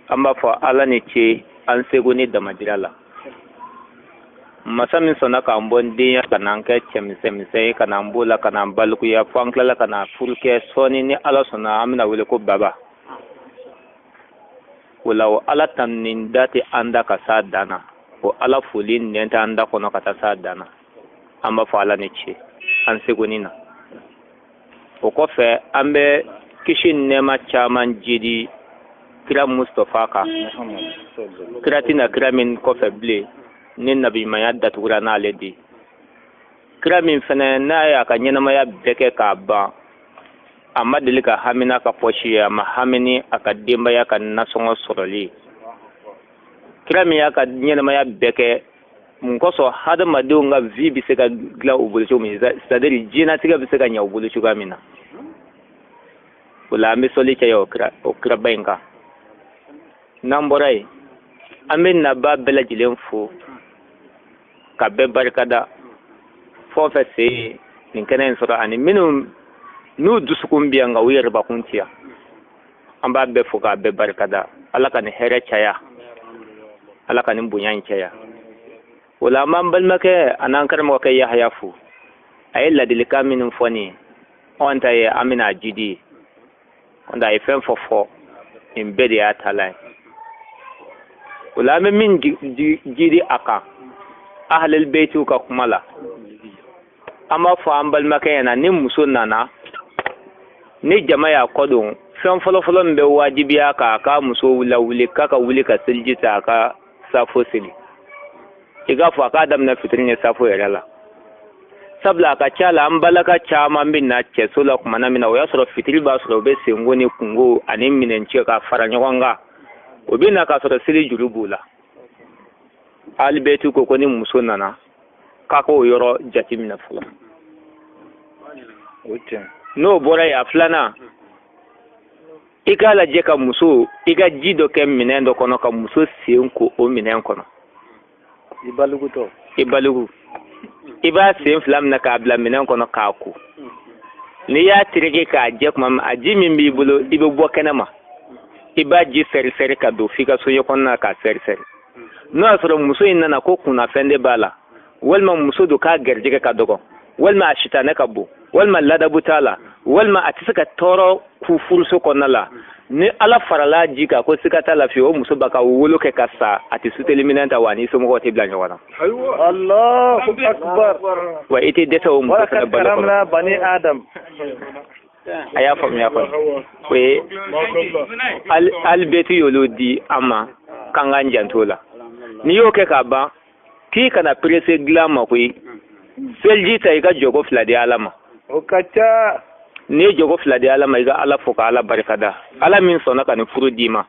Amba fo ala ni ce an sego ni damadira la. Masa min sona ka mbon dinya kana nke chemse kana mbola kana balku ya fankla la kana furke soni ni ala sona amina wele ko baba. Wala ala tanin dati anda ka sa dana. O ala fulin nenta anda kono ka ta sa dana. Amba fo ala ni ce an sego ni na. O ko fe ambe kishin nema chaman jidi kira Mustafa ka. Kira tina kira min ko fe ble. Ni nabi maya datugura na aledi kira min fana na ya ka nyina maya beke ka ba amma dilika hamina ka poshiya ma hamini aka demba ya ka nasongo soroli kira min ya ka nyina maya beke mun ko so hada madu nga vibi se ka gla ubuluchu mi sadari jina tiga bi se ka nya ubuluchu ga mina wala mi soli ke yo kira benga namborai amin na ba bela jilen fu ka be barkada fo fe se nin kenen sura ani minum nu dusukun biya nga wiyar ba kuntiya an ba be fu ka be barkada ala kan here chaya ala kan bunyan chaya wala man balmake anan karmo kai ya hayafu ay la dilika minum foni on ta ye amina jidi onda e fen fofo in be ya talai wala min jidi aka ahlul baitu ka kumala amma fa ambal makayana ni musunnana ni jama'a kodon fen folo mbe wajibiya ka muso wuli ka wuli ka siljita ka safo sili iga fa ka adam na fitrin safo yarala sabla ka chala ambalaka chama min na ce sola kuma na mina waya soro fitri ba soro be sengoni kungo anin minen ce ka faranyo wanga obina ka soro sili jurubula albetu ko koni muso nana kako yoro jatimina fula no bora ya flana ikala je ka muso iga jido kem minendo kono ka muso senko o minen kono ibalugu iba sen flam na ka bla minen kono kako ni ya tirike ka je kuma aji min bi bulo ibe bokenama iba ji seri ka do fika so yokonna ka seri no asoro muso inna na ko kuna fende bala walma muso do ka gerjige ka dogo walma ashitane ka bu walma lada butala walma atisaka toro ku furso konala ni ala farala jika ko sikata la fi o muso baka wolo ke kasa atisute liminanta wani so mo te blanjo wana Allahu akbar wa ite deta o muso kana bala bani adam aya fam ya fa we al betu yolodi ama kanga njantola ni yo ke ka ba ki kana presse glama ko selji ta iga jogo fladi alama o kacha ni jogo fladi alama iga ala foka ala barkada ala min sona kan furu dima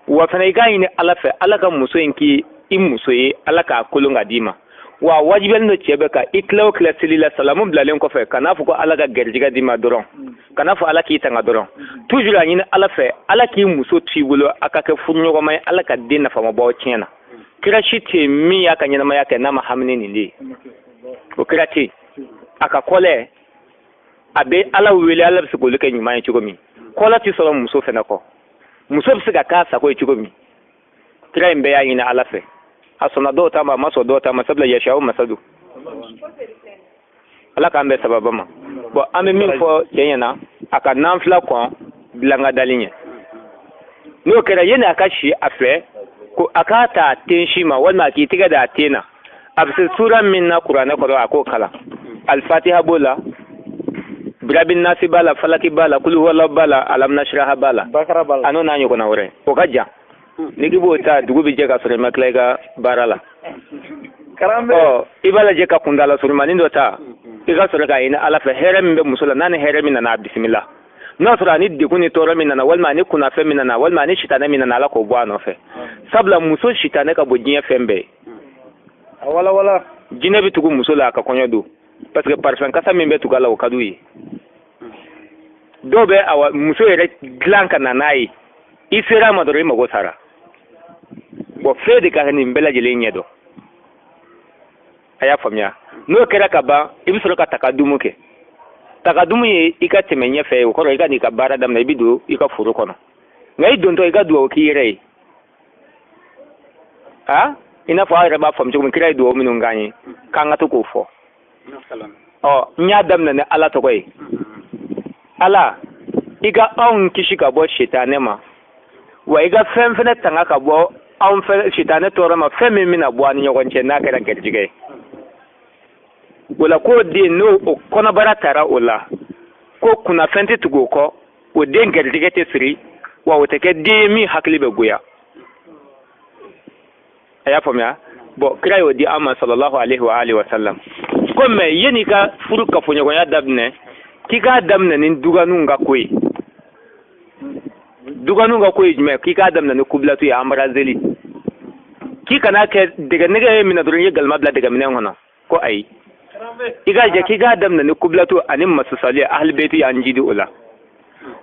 wa fana iga ni ala fe ala ka muso inki muso yi ala ka kulunga dima wa wajibel no chebe ka iklaw klasilila salamu blalen ko fe kana fuko ala ga gerjiga dima doron kana fu ala ki tanga doron toujours ani ala fe ala ki muso tibulo aka ka furnyo ko mai ala ka dinna fama bawo chena kira shite mi aka nyana ma yake na mahamne ni ndi ko kira ti aka kole abe ala wele ala bisu ko leke nyuma yin chigomi kola ti so muso fe nako muso bisu ga ka sa ko chigomi kira imbe ya yin ala fe asona do ta ma maso do ta masabla ya shawo masadu ala ka ambe sababa ma bo ame min fo yenyana aka nanfla ko bilanga dalinye no kira yena aka shi afe ko akata tenshi ma wala ki tiga da tena abse sura min na qur'ana ko ako kala al-fatiha bola birabin nasi bala falaki bala kul huwa bala alam nashraha bala bakara bala ano nanyo ko na wore ko kaja nigi bota dugu bi je ka sore maklega barala karambe o ibala je ka kundala sore manindo ta iga sore ka ina ala fa herem be musula nan herem na bismillah no sura ni de kuni toro minana walma ni kuna fe minana walma ni shitana minana la ko bwa no fe sabla muso shitana ka bojinya fembe wala jine bi tugu muso la ka konyodo parce que parfum kasa membe tugala o kaduyi dobe awa muso yere glanka nanai isera madore mago sara bo fede ka ni mbela jele nyedo aya famya no kera ka ba ibisoro ka takadumu ke takadumu ye ika temenya fe ko ro ika ni ka bara dam na bidu ika furu kono ngai don to iga duwo kire ha ina fa ra ba fam ci kira duwo minun ganye kan to ko fo o nya dam na ala to koy ala iga on kishika bo shitane ma wa iga fem fene tanga ka bo on fe shitane to ma fem mi na bo ani nyogon che na kara gerjige wala ko de no o kona baratara ola ko kuna fente tugo ko o de gerjige te siri wa o teke de mi hakli be goya aya famya bo kira yo di amma sallallahu alaihi wa alihi wa sallam ko me yeni ka furu ka fonyo ko ya dabne kika damna nin duganu nga koy me kika damna ni kublatu ya amrazeli kika na ke daga nega mina durin yegal mabla daga minan hono ko ai iga je kika damna ni kublatu anin masu sali ahli baiti ya njidi ula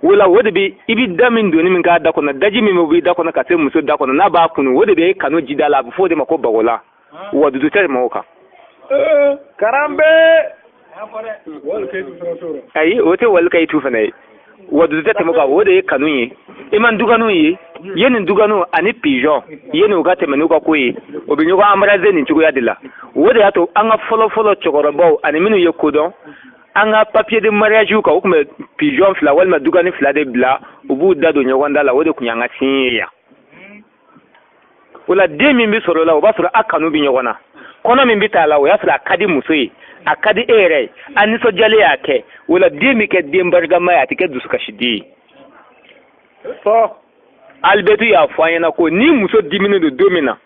wala wodi ibi damin doni min ga da kono daji mi bi da kono ka sai muso da kono na ba kunu wodi be kanu jidala bu fode mako bagola wodi du tere mawka karambe ayi wote wal kai tufa ne wadu zata muka wode kanu yi iman duganu yi yenin duganu ani pigeon yenu ga temenu ka koyi obinyo ko amara zeni nchugo ya dila wode ato anga follow chokoro baw ani minu yekodon anga papier de mariage ka ko me pigeon fla wal ma dugani fla de bla ubu dado nyogonda la wode kunyanga tinya wala demi mbi soro la obasura akanu bi nyogona kono min bitala o yasra kadi musoyi akadi ere aniso jale yake wala demi ke dembarga maya tike dusuka shidi so albetu ya fanya ko ni muso diminu do domina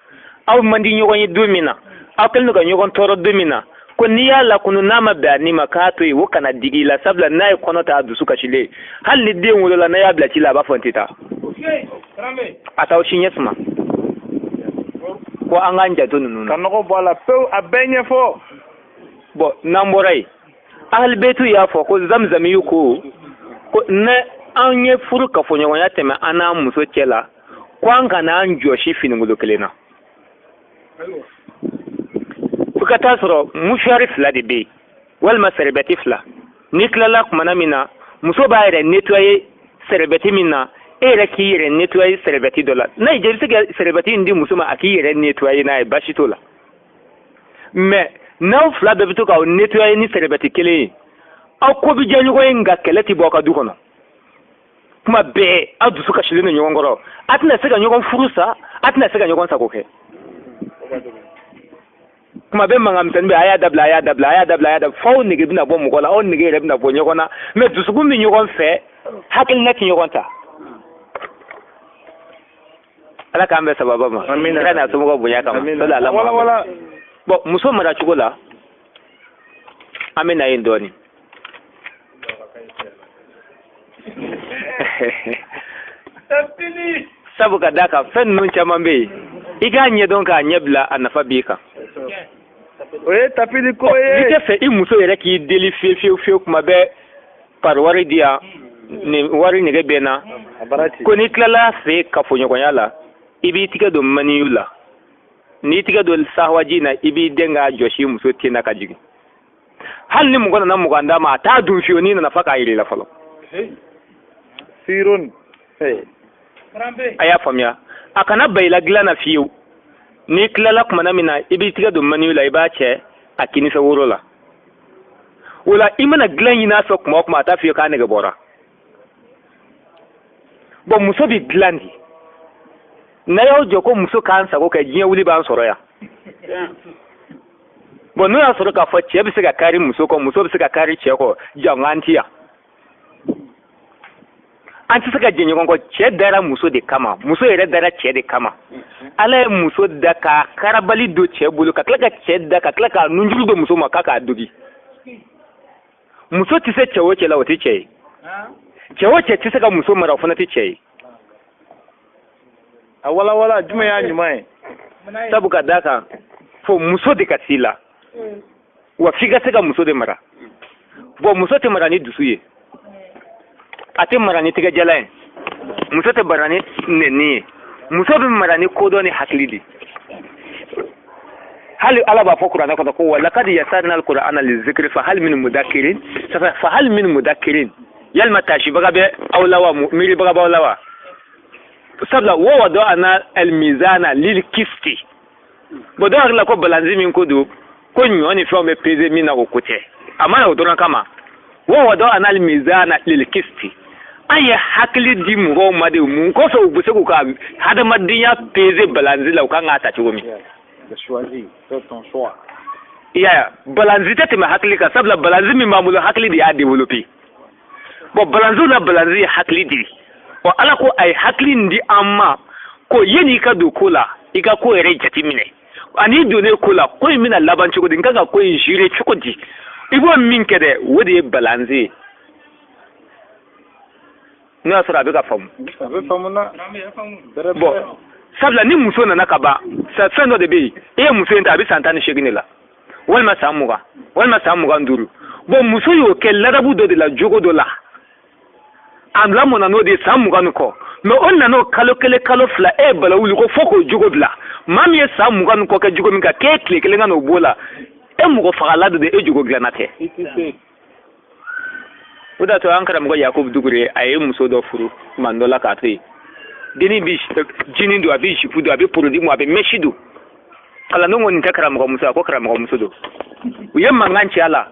aw mandi nyogon yi domina aw kelno ga nyogon toro domina ko ni yalla kunu nama bani makato yi wakana digila sabla nay kono ta dusuka shile hal ni den wala na ya blati la ba fontita okay rambe ataw shinyesma ko an ganja to nunu kan ko bola pe abenye fo bo namborai ahal betu ya fo ko zamzami yuko ko ne anye furu ka fo nyonya teme ana muso chela kwanga na anjo shi finungulo kelena fuka tasro musharif la de be wal masarbatif la nikla la kuma mina muso bayre netwaye serbeti mina era kire netwaye serbeti dola na je sege serbeti ndi muso ma akire netwaye na bashitola me naw fla be bituka o netwaye ni serbeti kele akko bi janyu ko nga keleti boka dukono kuma be adu suka shilene nyongoro atna sega nyogon furusa atna sega nyogon sakoke kuma be mangam tanbe aya dabla faw ni gibna bom ko la on ni gere bina bo nyogona me dusugu mi nyogon fe hakil na ki nyogon ta ala kambe sababa ma kana so mo bunya kama sallallahu alaihi wala bo muso mara chugola amina yindoni tapini sabuka daka fen nun chamambe iga nye donka nyebla anafa bika oye tapini ko ye dite fe imuso yere ki deli fe kuma be par wari dia ni wari ni gebena ko ni klala fe kafonyo konyala ibi tika do maniula ni tika do sahwaji na ibi denga joshi muso tina kajigi hal ni mugona na muganda ma ta dun fiyo ni na faka ile la falo sirun aya famya akana bayla glana fiyo ni klala kuma na mina ibi tika do maniula ibache akini sa worola wala imana glan yina so kuma ta fiyo ka ne gabora bo muso bi glandi na yau joko muso kansa ko kai jiya wuli ba soro ya bo no ya soro ka fa ce bi sika kari muso ko muso bi sika kari ce ko jangantiya anti sika jinyo ko ce dara muso de kama muso yere dara ce de kama ala muso da ka karabali do ce bulu ka klaka ce da ka klaka nunjuru do muso ma kaka dugi muso ti se cewo ce lawati ce cewo ce ti sika muso mara funa ti ce wala juma ya nyumai sabuka daka fo muso de kasila wa figa sega muso de mara bo muso te mara ni dusuye ate mara ni tiga jalain muso te barani neni muso be mara ni kodo ni haklidi hal ala ba fokura ko ko wala kad yasarna alqur'ana lizikri fa hal min mudakkirin fa hal min mudakkirin yalma tashi baga be awlawa miri baga bawlawa sabla wo wado ana al mizana lil kisti bodo la ko balanzi min ko do ko nyoni fo me peze min na okote amana odona kama wo wado ana al mizana lil kisti aya hakli di mu go made mu ko so bu se ko ka hada madinya peze balanzi la ka ngata ci gomi de choisir c'est ton choix ya balanzi tete ma hakli ka sabla balanzi mi mamulo hakli di ya developer bo balanzi la balanzi hakli di o ala ko ay hakli ndi amma ko yeni ka do kula iga ko ere jati mine ani do ne kula ko mina laban ci ko din kaga ko jire ci ko di ibo min kede wodi balanzi ni asura be ka famu be famu na bo sabla ni muso na nakaba sa fendo de be e muso enta bi santani sheginela walma samuga nduru bo muso yo ke larabu do de la jogo do la am la mona no de samuga nuko me onna no kalo kele kalo fla e bala wuli ko foko jogo bla mam ye samuga nuko ke jogo minka ke kle ngano bola e mu ko fala de e jogo glanate uda to ankara mo yakub dugure ayi muso do furu mandola ka tri deni bi jini do abi shifu do abi produit mo abi meshidu ala no ngoni takara mo muso ko kara mo muso do uyemma nganchi ala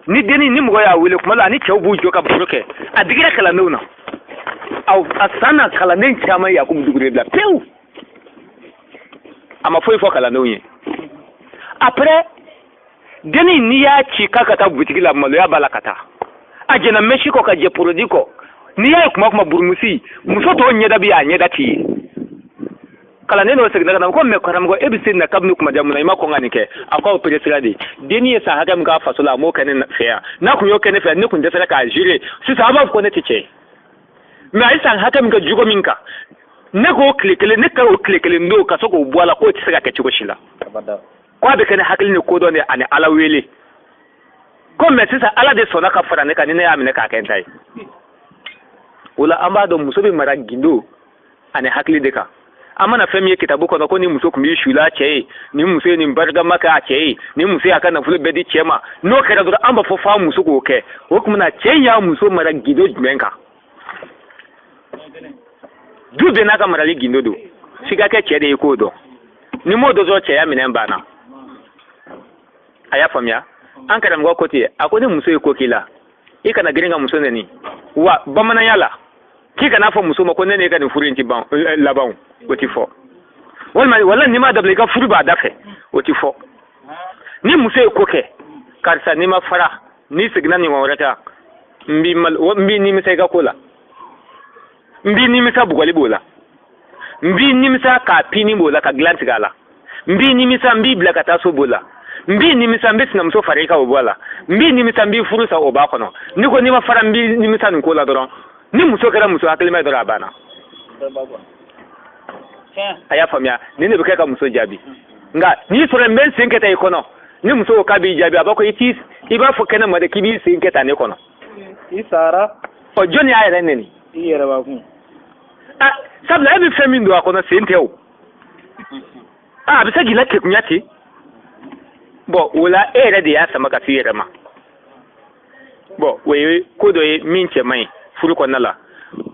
ni deni ni mo ya wele kuma la ni chewu joka buruke adigira kala no na au asana kala nen chama yakub dugure bla peu ama foi fo kala no yin après deni ni ya chi kaka ta butiki la malo ya balakata ajena meshiko ka je produit ni ya kuma burmusi muso to nyeda biya nyeda ti kala neno segna na ko me karam go ebisin na kabnu kuma jamuna ima ko ngani ke akwa peresirade deni sa haga mga fasola mo kanin fair na ku yo kanin fair ni kun da ka jire su sa ba ko ne tice me ai san haka mga jugo minka ne ko klikele ne ka o klikele ndo ka so ko buala ko ti saka ke ci ko shila ko be kanin hakili ne ko do ne ani alawele ko me sisa ala de sona ka fara ne ka ni ne ya mine ka kentai wala amba do muso be mara gindo ani hakili de ka amana femi kitabu ko ko ni muso ku mi shula ce ni muso ni barga maka ce ni muso aka na fulu bedi chema no kera do amba fo fa muso ko ke o kuma na ce ya muso mara gindo menka du be na ka mara gindo do siga ke ce de ko do ni mo do zo ce ya minen bana aya famya an kada ngo kote akoni muso ko kila ika na giringa muso ne ni wa bamana yala kika na fa muso mako ne ka ni furinti ban laban oti fo wala ni ma da blega furu ba dafe oti fo ni muso ko ke karsa ni ma fara ni signa ni warata mbi ni mi sai ga kola mbi ni mi sa bugwali bola mbi ni mi sa ka pini bola ka glanti gala mbi ni mi sa mbi bla ka taso bola mbi ni mi sa mbi sina muso fare ka bola mbi ni mi sa mbi furu sa oba kono ni ko ni ma fara mbi ni mi sa ni kola doron ni muso kera muso hakili mai dora bana aya famya ni ne beka ka muso jabi nga ni sore men sinketa ikono ni muso ka bi jabi abako itis iba fo kana made kibi sinketa ne kono isara o joni aya ne ni iyere ba ku sabla ebi femi ndo akono sinteo bisa gila ke kunyati bo wala ere de ya sama ka sire ma bo we kodo e minche mai furu ko nala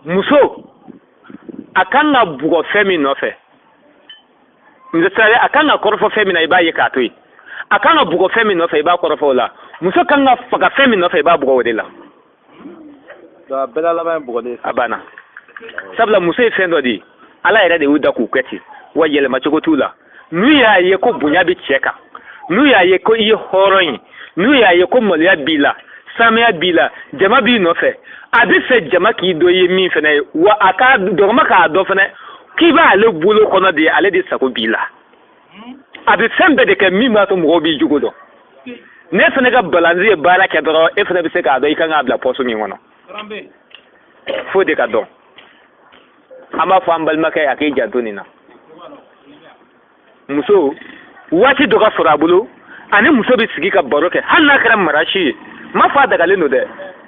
muso akanga bugo femi no fe nzetsale akanga korofo femi na iba yekatoi akanga bugo femi no fe iba korofo la muso kanga faga femi no fe iba bugo wodela da bela la ba bugo de abana sabla muso e fendo di ala ere de uda ku kweti wajele machoko tula nuya ye ko bunya bi cheka nuya ye ko i horoyin nuya ye ko molya bila samia bila jama bi no fe abi fe jama ki do ye mi fe na wa aka do ma ka do fe na ki ba le bulo kono de ale de sako bila abi sembe de ke mi ma to mo bi jugodo ne fe na ga balanzi bara ke doro e fe na bi se ka do ikan abla poso mi wono fo de ka do ama fo ambal maka ya ke jantoni na muso wati doga furabulo ani muso bi sigi ka baroke hanna karam marashi mafa daga leno de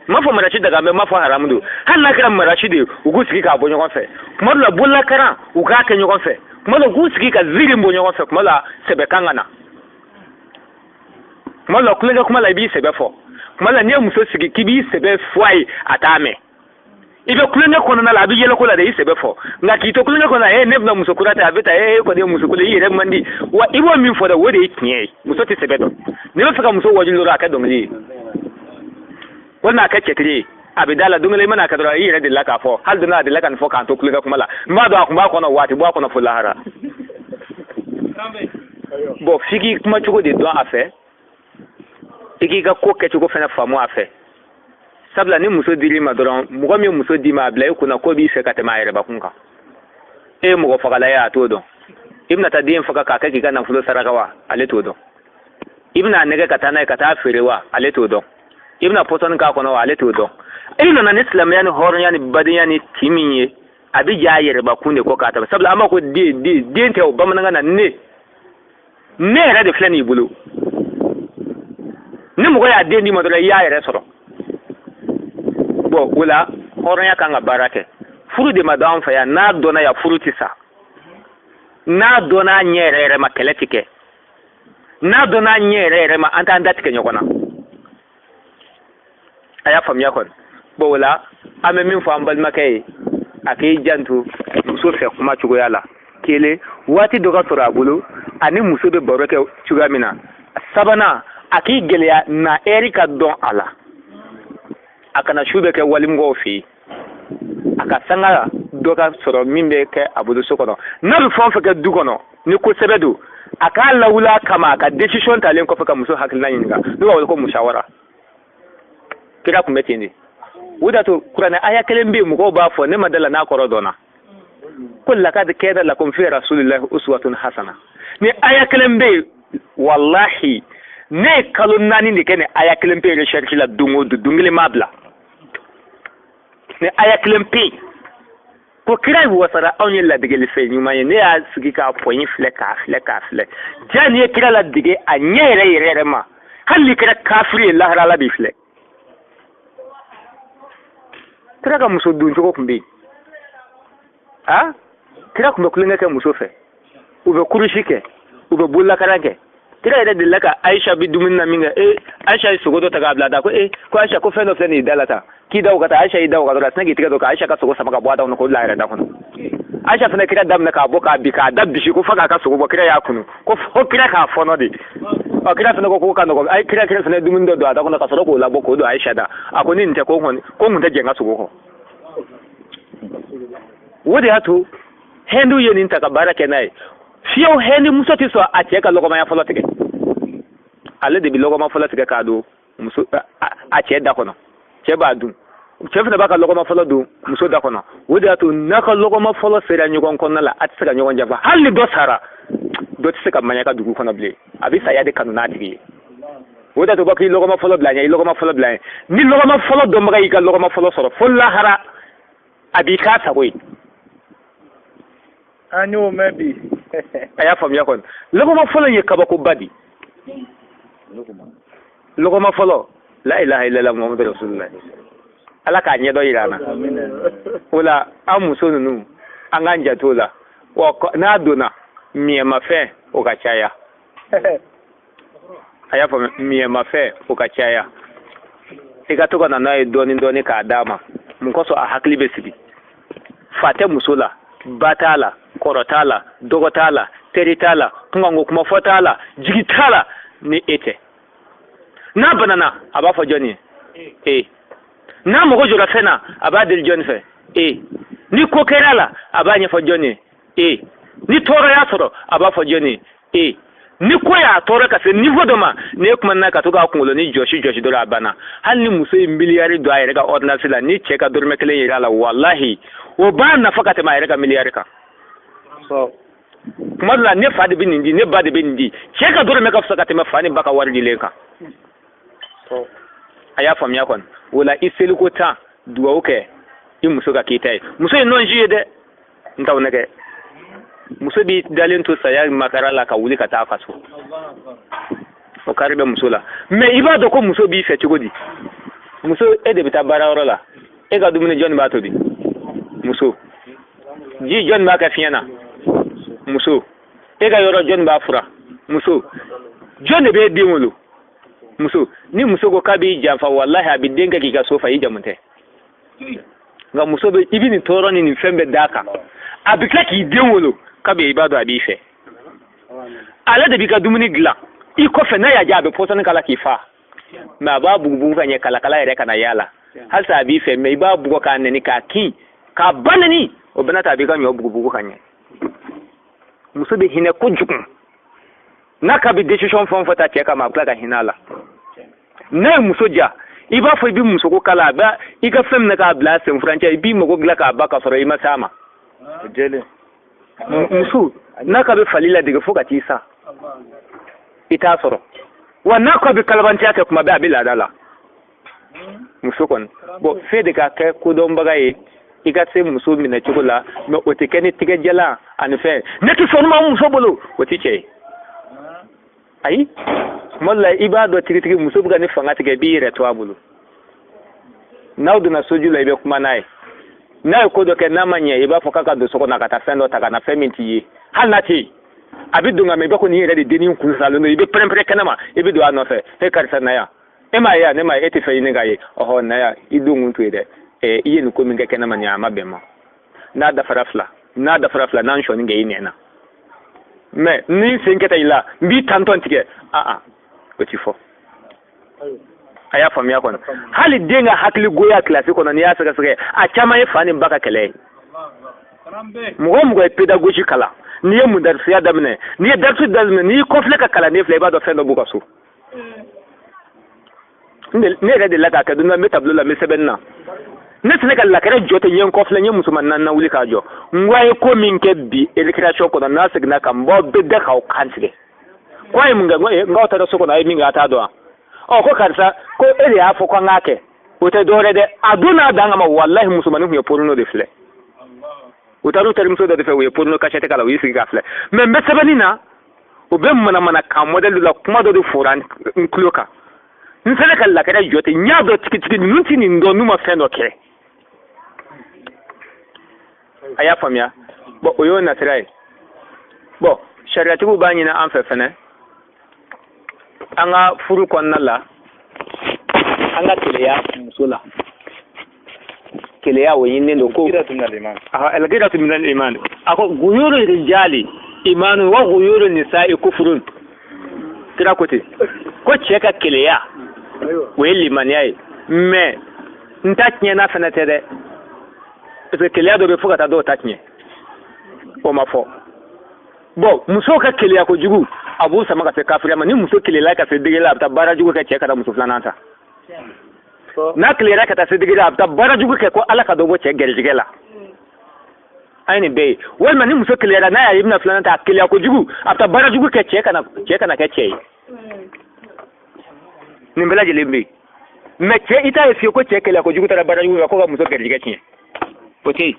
mafa marashi daga me mafa haramudo hanna karam marashi de ugu sigi ka bonyo konfe kuma la bulla kara uga kenyo konfe kuma la ugu sigi ka ziri bonyo konfe kuma la sebe kangana kuma la kulenga kuma la bi sebe fo kuma la ne muso sigi kibi sebe fwai atame ibe kulenge kono na labi yelo kola de isebe fo nga kito kulenge kono nebna musokurata abeta ko de musukule yire mandi wa ibo min fo da wode itinye muso ti sebedo ne ba fika muso wajin lura ka dongli wonna ka cetri abidala dungale mana ka dora yire de laka fo hal duna de laka fo kan to kulega kuma la ma do akuma kono wati bo kono fo lahara bo fiki kuma chugo de don afe iki ka ko ke chugo fena famu afe sabla ni muso diri ma doron mugo mi muso di ma bla kuna ko bi se ka tema yere ba kunka mugo fagala ya to don ibna ta din faka ka ki kana fulo sarakawa ale to don ibna nege katana ka ta firewa ale to don ibna poton ka kono ale to don ina na islam yani horon yani badin yani timinye abi jayere ba kunde ko ka ta sabla amma ko di te ba mun ngana ne ra de flani bulu ni mugo ya de ni mo do ya yere soro bo wala horon ya kanga barake furu de madam fa ya na dona ya furu tisa na dona nyere ma keletike na dona nyere ma anta ndatike nyokona aya fam yakon bo wala ame min fa ambal makai akai jantu so fe kuma chugo yala kele wati doga tora bulu ani muso be boroke chugamina sabana akai gelya na erika don ala akana shube ke walimgo fi aka sanga doka soro mimbe ke abudu sokono na bi fon feke dugono ni ko sebedu aka lawula kama aka decision talen ko feka muso hakilna yinga duwa wal ko mushawara kira ku metindi wuda to kurana aya kelembe mu ko ba fo ne madala na korodona kul lakad kada lakum fi rasulillahi uswatun hasana ni aya kelembe wallahi ne kalon nani ne kene aya kelembe recherche la dungo dungile mabla ne aya kelembe ko kira wasara onye la dige le fe nyuma ne ya sigi ka poyin fleka jani kira la dige anyere yere ma halli kira kafiri la hala bi fle kira ka muso dun ko kumbe kira kumbe kulinga ka muso fe ube kurushike ube bulla karanke kira ida dillaka Aisha bi dumin na minga Aisha sugodo ta gabla da ko ko Aisha ko feno fene dalata ki dawo kata Aisha dawo ka dora snagi tiga do ka Aisha ka sugo sama ka bwada on ko la ira da kono Aisha fene kira dam na ka boka bi ka dabbi shi ko faka ka sugo kira ya kunu ko kira ka fono de o kira fene ko ka no ko ai kira fene dumin do da kono ka soro ko la boko do Aisha da akoni nte ko mun ta jenga sugo ko wodi hatu hendu yenin ta ka barake nai fiyo hendi musoti so atie ka logo ma ya folotike ale de bi logo ma folotike ka do muso atie da kono che ba du che fa ba ka logo ma folodu muso da kono wodi atu na ka logo ma folo sera nyugon kono la atsika nyugon jafa halli do sara do tsika manya ka dugu kono ble abi sa ya de kanu na tigi wodi atu ba ki logo ma folo bla nya logo ma folo bla ni logo ma folo do ma ka logo ma folo soro folla hara abi ka sa koy anyo maybe aya fam yakon logo ma folo ye kaba ko badi logo ma folo la ilaha illallah muhammadur rasulullah ala ka nyedo irana wala amuso nunu anganja tola na dona miye mafe o ka chaya aya fam miye mafe o ka chaya igatoka na nae doni ka dama munkoso a hakli besibi fate musula batala korotala dogotala teritala kungango kuma fotala jigitala ni ete na banana aba fo joni na mo jora fena aba del joni fe ni kokerala aba nya fo joni ni toro ya toro aba fo joni ni koya toro ka se niveau doma ne kuma na ka to ga kunlo ni joshi dola bana hal ni muso miliyari do ayre ga ordinal sila ni cheka dorme kele yira wallahi o ba na fakate ma ayre ga miliyari ka so kuma la ne fa de binindi ne ba de binindi cheka dorme ka fakate ma fani baka wardi leka so aya fam yakon wala iselu ko ta duwa oke in muso ka kitai muso non jiye de ntaw nege muso bi dalin to saya makara la ka wuli ka ta faso o karibe muso la me ibado ko muso bi fe chigodi muso e de bita bara orola e ga dumune jon ba to bi muso ji jon ba ka fiana muso e ga yoro jon ba fura muso jon be bi mulu muso ni muso go kabi jamfa wallahi abi denga ki ga sofa yi jamunte nga muso be ibi ni toro ni fembe daka abikla ki denwolo ka be ibado abife ala de bika dumuni gla iko fe na ya jabe posan kala kifa ma ba bugu fanye kala kala yere kana yala hal sa abife me ba bugo ka ne ni ka ki ka banani obinata bika nyo bugu kanye muso be hine kujukun na ka bi decision fon fota cheka ma kla ka hinala na muso ja iba fo bi muso ko kala ba ika fem na ka bla sem franchise bi mo ko gla ka ba ka soro ima sama jele muso na ka be falila diga fo ka tisa ita soro wa na ka be kalbanti aka kuma ba bi ladala muso kon bo fe de ka ke ko don bagaye ika se muso mi na chukula no otikeni tige jala an fe ne ki so ma muso bolo otiche ai molla ibado tigi muso buga ni fanga tige bi re to abulu nawdu na soju la ibe kuma nai na ko do ke na manye iba foka ka do soko na kata fendo taka na feminti yi halati abidunga me bako ni re de deni ku salo no ibe prempre kanama ibe do anofe he karisa na ya ema ya ne ma eti fe ni gaye oho na ya idungu tu ide iye ni ko mi ngeke na manya mabema na da farafla na nshoni nge ine na me ni senketa ila mbi tanton tige otifo aya famia kono hali denga hakli goya klasi kono ni yasa sake a chama yefani baka kele mugo pedagogy kala ni mu darsi ya damne ni darsi damne ni conflict kala ni fleba do fendo buka su ne rede la ka kaduna metablo la mesebenna ne seneka la kare jote yen conflict yen musuman nan na wuli ka jo ngwaye ko min ke bi elikration kono na signa kan bo bedda ka o kansige kwai munga ngota do soko na mi ngata do ko karsa ko ere afo kwa ngake wote dore de aduna danga ma wallahi musulmani hu yeporuno de fle utaru tarim so de fe we yeporuno ka chete kala wi singa fle membe sabanina o be mana ka model la kuma do furan nkloka nsele kala kare jote nyado tiki nunti ni ndo numa fendo ke aya famia bo oyo na trai bo shariatu bu bani na an fefene anga furu konnala anga keleya musula keleya woyinde ndo ko al-ghiratu min al-iman ako guyuru rijali imanu wa guyuru nisa'i kufrun kira kote ko cheka keleya weli maniai me ntatnye na fenatede parce keleya do be fukata do tatnye o mafo bo muso ka keleya ko jugu abu sama ka se kafiri ama ni muso keleya ka se digela ta bara jugu ka cheka da muso flananta na keleya ka ta se digela ta bara jugu ka ko ala ka do bo che gerjigela aini be wal mani muso keleya na ya ibna flananta keleya ko jugu ta bara jugu ka cheka na ka che ni mbela jelembe meche ita yesi ko che keleya ko jugu ta bara jugu ko muso gerjigela chi okay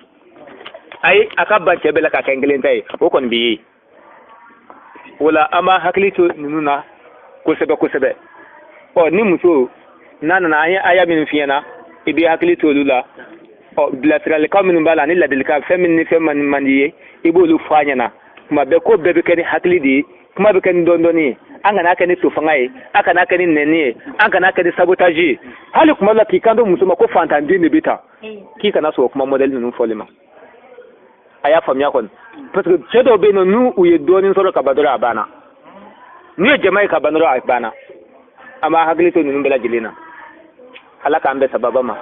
ai akaba chebela ka kengelentai o kon bi wala ama haklito nuna ko sebe o ni muso nana aya min fiena ibi haklito lula o bilateral ka min bala ni ladilka femin feman mandiye ibo lu fanyana kuma be ko bebe kani haklidi kuma be kani dondoni anga na kani to fangai aka na kani nene anga na kani sabotage hali kuma la kikando muso ko fantandi ne bita kika na so kuma model nunu folima aya famia kon parce que chedo be no nu uye doni soro ka badora abana ni jama'i ka banoro abana ama haglito nunu bela jilina alaka ambe sababa ma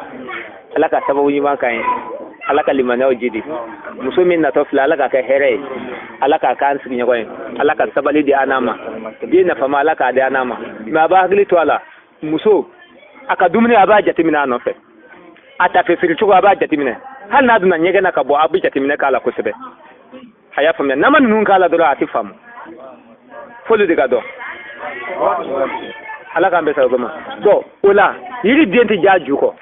alaka sababu yima kai alaka limana ojidi musumin na tofla alaka ka here alaka kan siginya koy alaka sabali di anama dina fama alaka di anama ma ba haglito ala muso aka dumni aba jatimina no fe ata fe firtu aba jatimina hal na duna nyege na kabo abu jatimina kala ko sebe haya famya naman nun kala dora atifam folu diga do alaka ambe sa goma do ola yiri denti jaju ko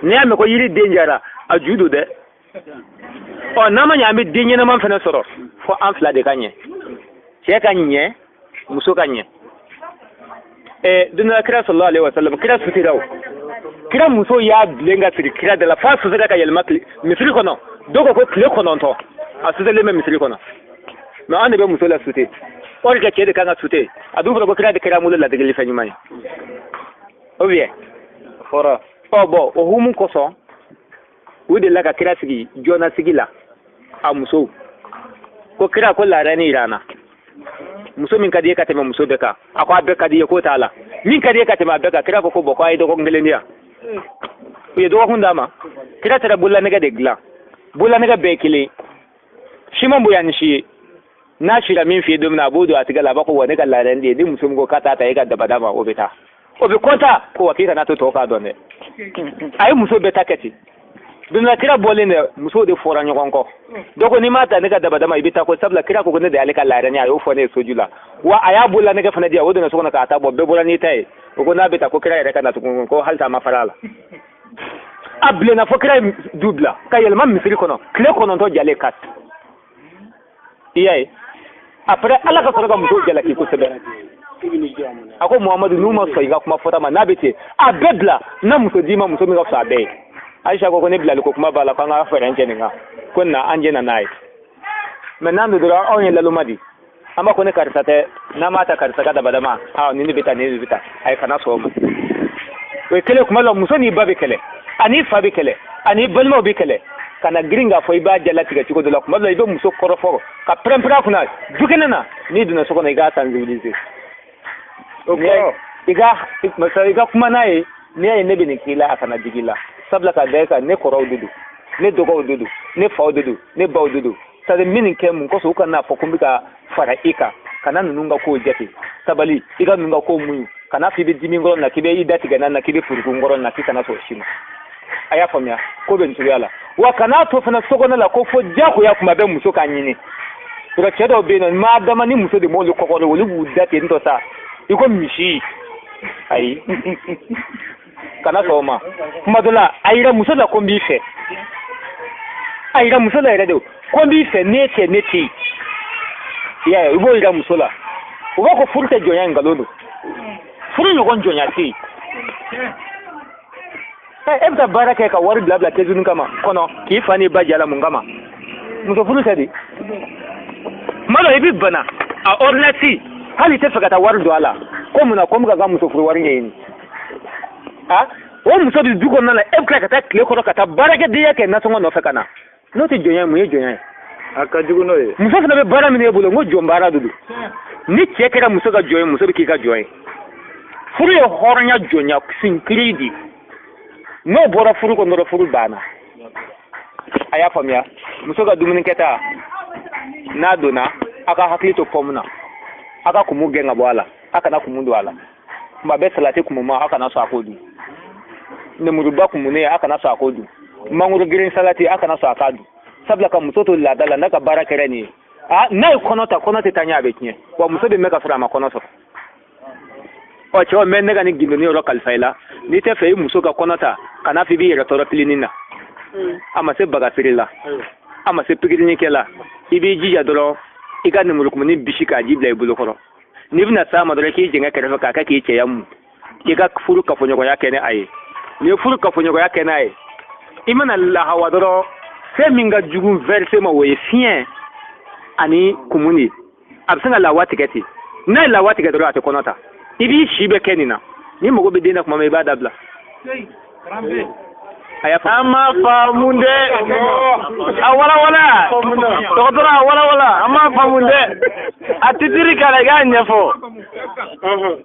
ne ame ko yiri denjara ajudo de o nama nyambe denye na man fena soro fo amfla de kanye che kanye muso kanye duna kira sallallahu alaihi wasallam kira sutiraw kira muso ya lenga siri kira de la fa su zaka yelma misri kono dogo ko kle kono to asude le misri kono no ande be muso la sute or ga kede kanga sute adu bro kira de kira mulo la de gelifa nyumani o bien fora o bo o humu koso u de la ka kira sigi jona sigi la a muso ko kira ko larani rana muso min kadi ka tɛmɛ muso bɛɛ kan a ko a bɛɛ ka di ye ko t'a la min ka di ka tɛmɛ a bɛɛ kan kira ko bɔn ko a ye dɔgɔkun kelen di yan u ye dɔgɔkun d'a ma kira taara bololanɛgɛ de dilan bololanɛgɛ bɛɛ ye kelen si ma bonya ni si ye n'a sira min f'i ye don min na a b'o don a tigɛ la a b'a fɔ wa ne ka laadani de ye ni muso min ko k'a t'a ta e ka daba d'a ma o bɛ taa o bɛ kɔntan ko wa k'i kana to tɔw k'a dɔn dɛ a ye muso bɛɛ ta kɛ ten don na kira bɔlen dɛ musow de fɔra ɲɔgɔn kɔ dɔ ko n'i m'a ta ne ka daba d'a ma i bɛ taa ko sabula kira ko ko ne de y'ale ka laadani a y'o fɔ ne ye soju la wa a y'a bololanɛgɛ fana di yan o donna so kɔnɔ k'a ta bɔ bɛɛ bɔra n'i ta ye o ko n'a bɛ taa ko kira yɛrɛ ka na tugun ko hali a ma fara a la a bilenna fo kira ye du bila ka yɛlɛma misiri kɔnɔ tile 9 jalen ka i y'a ye après ala ka sɔrɔ ka muso jalaki kosɛbɛ a ko muhamadu n'u ma sɔn i ka kuma fɔta ma n'a bɛ ten a bɛɛ bila na muso d'i ma muso min ka fisa a bɛɛ ye ayisa ko ne bilali ko kuma b'a la ko an ka fɛɛrɛ an cɛ nin kan ko na an jɛ na n'a ye mɛ n'an don dɔrɔn anw ye laloma di an b'a ko ne karisa tɛ n'an m'a ta karisa ka dabadama ni ne bɛ taa ni ne bɛ taa a ye kana sɔn o ma o ye kelen kuma la muso n'i ba bɛ kɛlɛ ani fa bɛ kɛlɛ ani balimaw bɛ kɛlɛ kana girin k'a fɔ i b'a jalatigɛ cogo dɔ la kuma dɔ la i bɛ muso kɔrɔfɔ ka pɛrɛn-pɛrɛn a kunna du kɛnɛ na n'i donna so kɔnɔ i k'a sensibiliser i ka kuma n'a ye n'i y'a ye ne bɛ nin k'i la a kana digi la sabula ka da e kan ne kɔrɔw de don ne dɔgɔw de don ne faw de don ne baw de don c'est à dire min nin kɛ mun kɔsɔn u kana fɔ ko n bɛ ka fara i kan kana ninnu ka kow jate sabali i ka ninnu ka kow muɲu kana fɔ i bɛ dimi kɔrɔ na k'i bɛ i da tigɛ na k'i bɛ furuku kɔrɔ na k'i kana sɔn si ma a y'a faamuya ko bɛ nin cogoya la wa kana to fana so kɔnɔ la ko fo diyagoya kuma bɛ muso k'a ɲini yɔrɔ cɛ dɔw bɛ yen nɔ maa dama ni muso de m'olu kɔkɔrɔ olu b'u da ten tɔ sa i ko misi ayi kana sɔn o ma kuma dɔ la a yira muso la ko n b'i fɛ a yira muso la yɛrɛ de ko n b'i fɛ ne tɛ ne tɛ yen i y'a ye i b'o yira muso la u b'a fɔ furu tɛ jɔnya nkalon don furu ɲɔgɔn jɔnya tɛ yen e bɛ taa baara kɛ ka wari bila kɛsuni kama kɔnɔ k'i fa n'i ba jala mun kama muso furu tɛ di tuma dɔ i bɛ bana a ordonnance hali i tɛ fɛ ka taa wari don a la ko mun na ko n bɛ ka muso furu wari ɲɛɲini o muso de du kɔnɔna la e bɛ tila ka taa tile kɔrɔ ka taa baarakɛdenya kɛ nasɔngɔ nɔfɛ ka na n'o tɛ jɔnya ye mun ye jɔnya ye a ka jugu n'o ye muso fana bɛ baara min e bolo n ko jɔn baara de don ni cɛ kɛra muso ka jɔn ye muso bɛ k'i ka jɔn ye furu ye hɔrɔnya jɔnya sinkiri de n'o bɔra furu kɔnɔ dɔrɔn furu banna a y'a faamuya muso ka dumunikɛta n'a donna a ka hakili to pɔmu na a ka kumu gɛn ka bɔ a la a kana kumu don a la tuma bɛɛ salati kumu ma a kana sɔn a k'o dun nemuruba kumunen a kana sɔn a k'o dun mangoro girin salati a kana sɔn a k'a dun sabula ka muso to laada la n'a ka baara kɛra nin ye n'a ye kɔnɔ ta kɔnɔ tɛ taa ɲɛ a bɛ tiɲɛ wa muso bɛ mɛn ka sɔrɔ a ma kɔnɔ sɔrɔ cɛw mɛ ne ka nin gindoni yɔrɔ kalifa i la n'i tɛ fɛ i muso ka kɔnɔ ta kana fɔ i b'i yɛrɛ tɔɔrɔ pilinin na a ma se bagasiri la a ma se pikirini kɛ la i b'i jija dɔrɔn i ka nemurukumuni bisi k'a ji bila i bolo kɔrɔ n'i bɛna s'a ma dɔrɔn k'i jɛngɛ kɛrɛfɛ k'a kɛ k'i cɛya mun k'i ka furu kafoɲɔgɔnya kɛ ni a ye n'i ye furu kafoɲɔgɔnya kɛ n'a ye i mana lahawa dɔrɔn fɛn min ka jugu verse ma o ye fiɲɛ ani kumu de a bɛ se ka lawa tigɛ ten n'a ye lawa tigɛ dɔrɔn a tɛ kɔnɔ ta i b'i si bɛ kɛ nin na ni mago bɛ den na kuma min i b'a dabila a ma faamu dɛ a walawala dɔgɔtɔrɔ a walawala a ma faamu dɛ a titiri k'a la i k'a ɲɛfɔ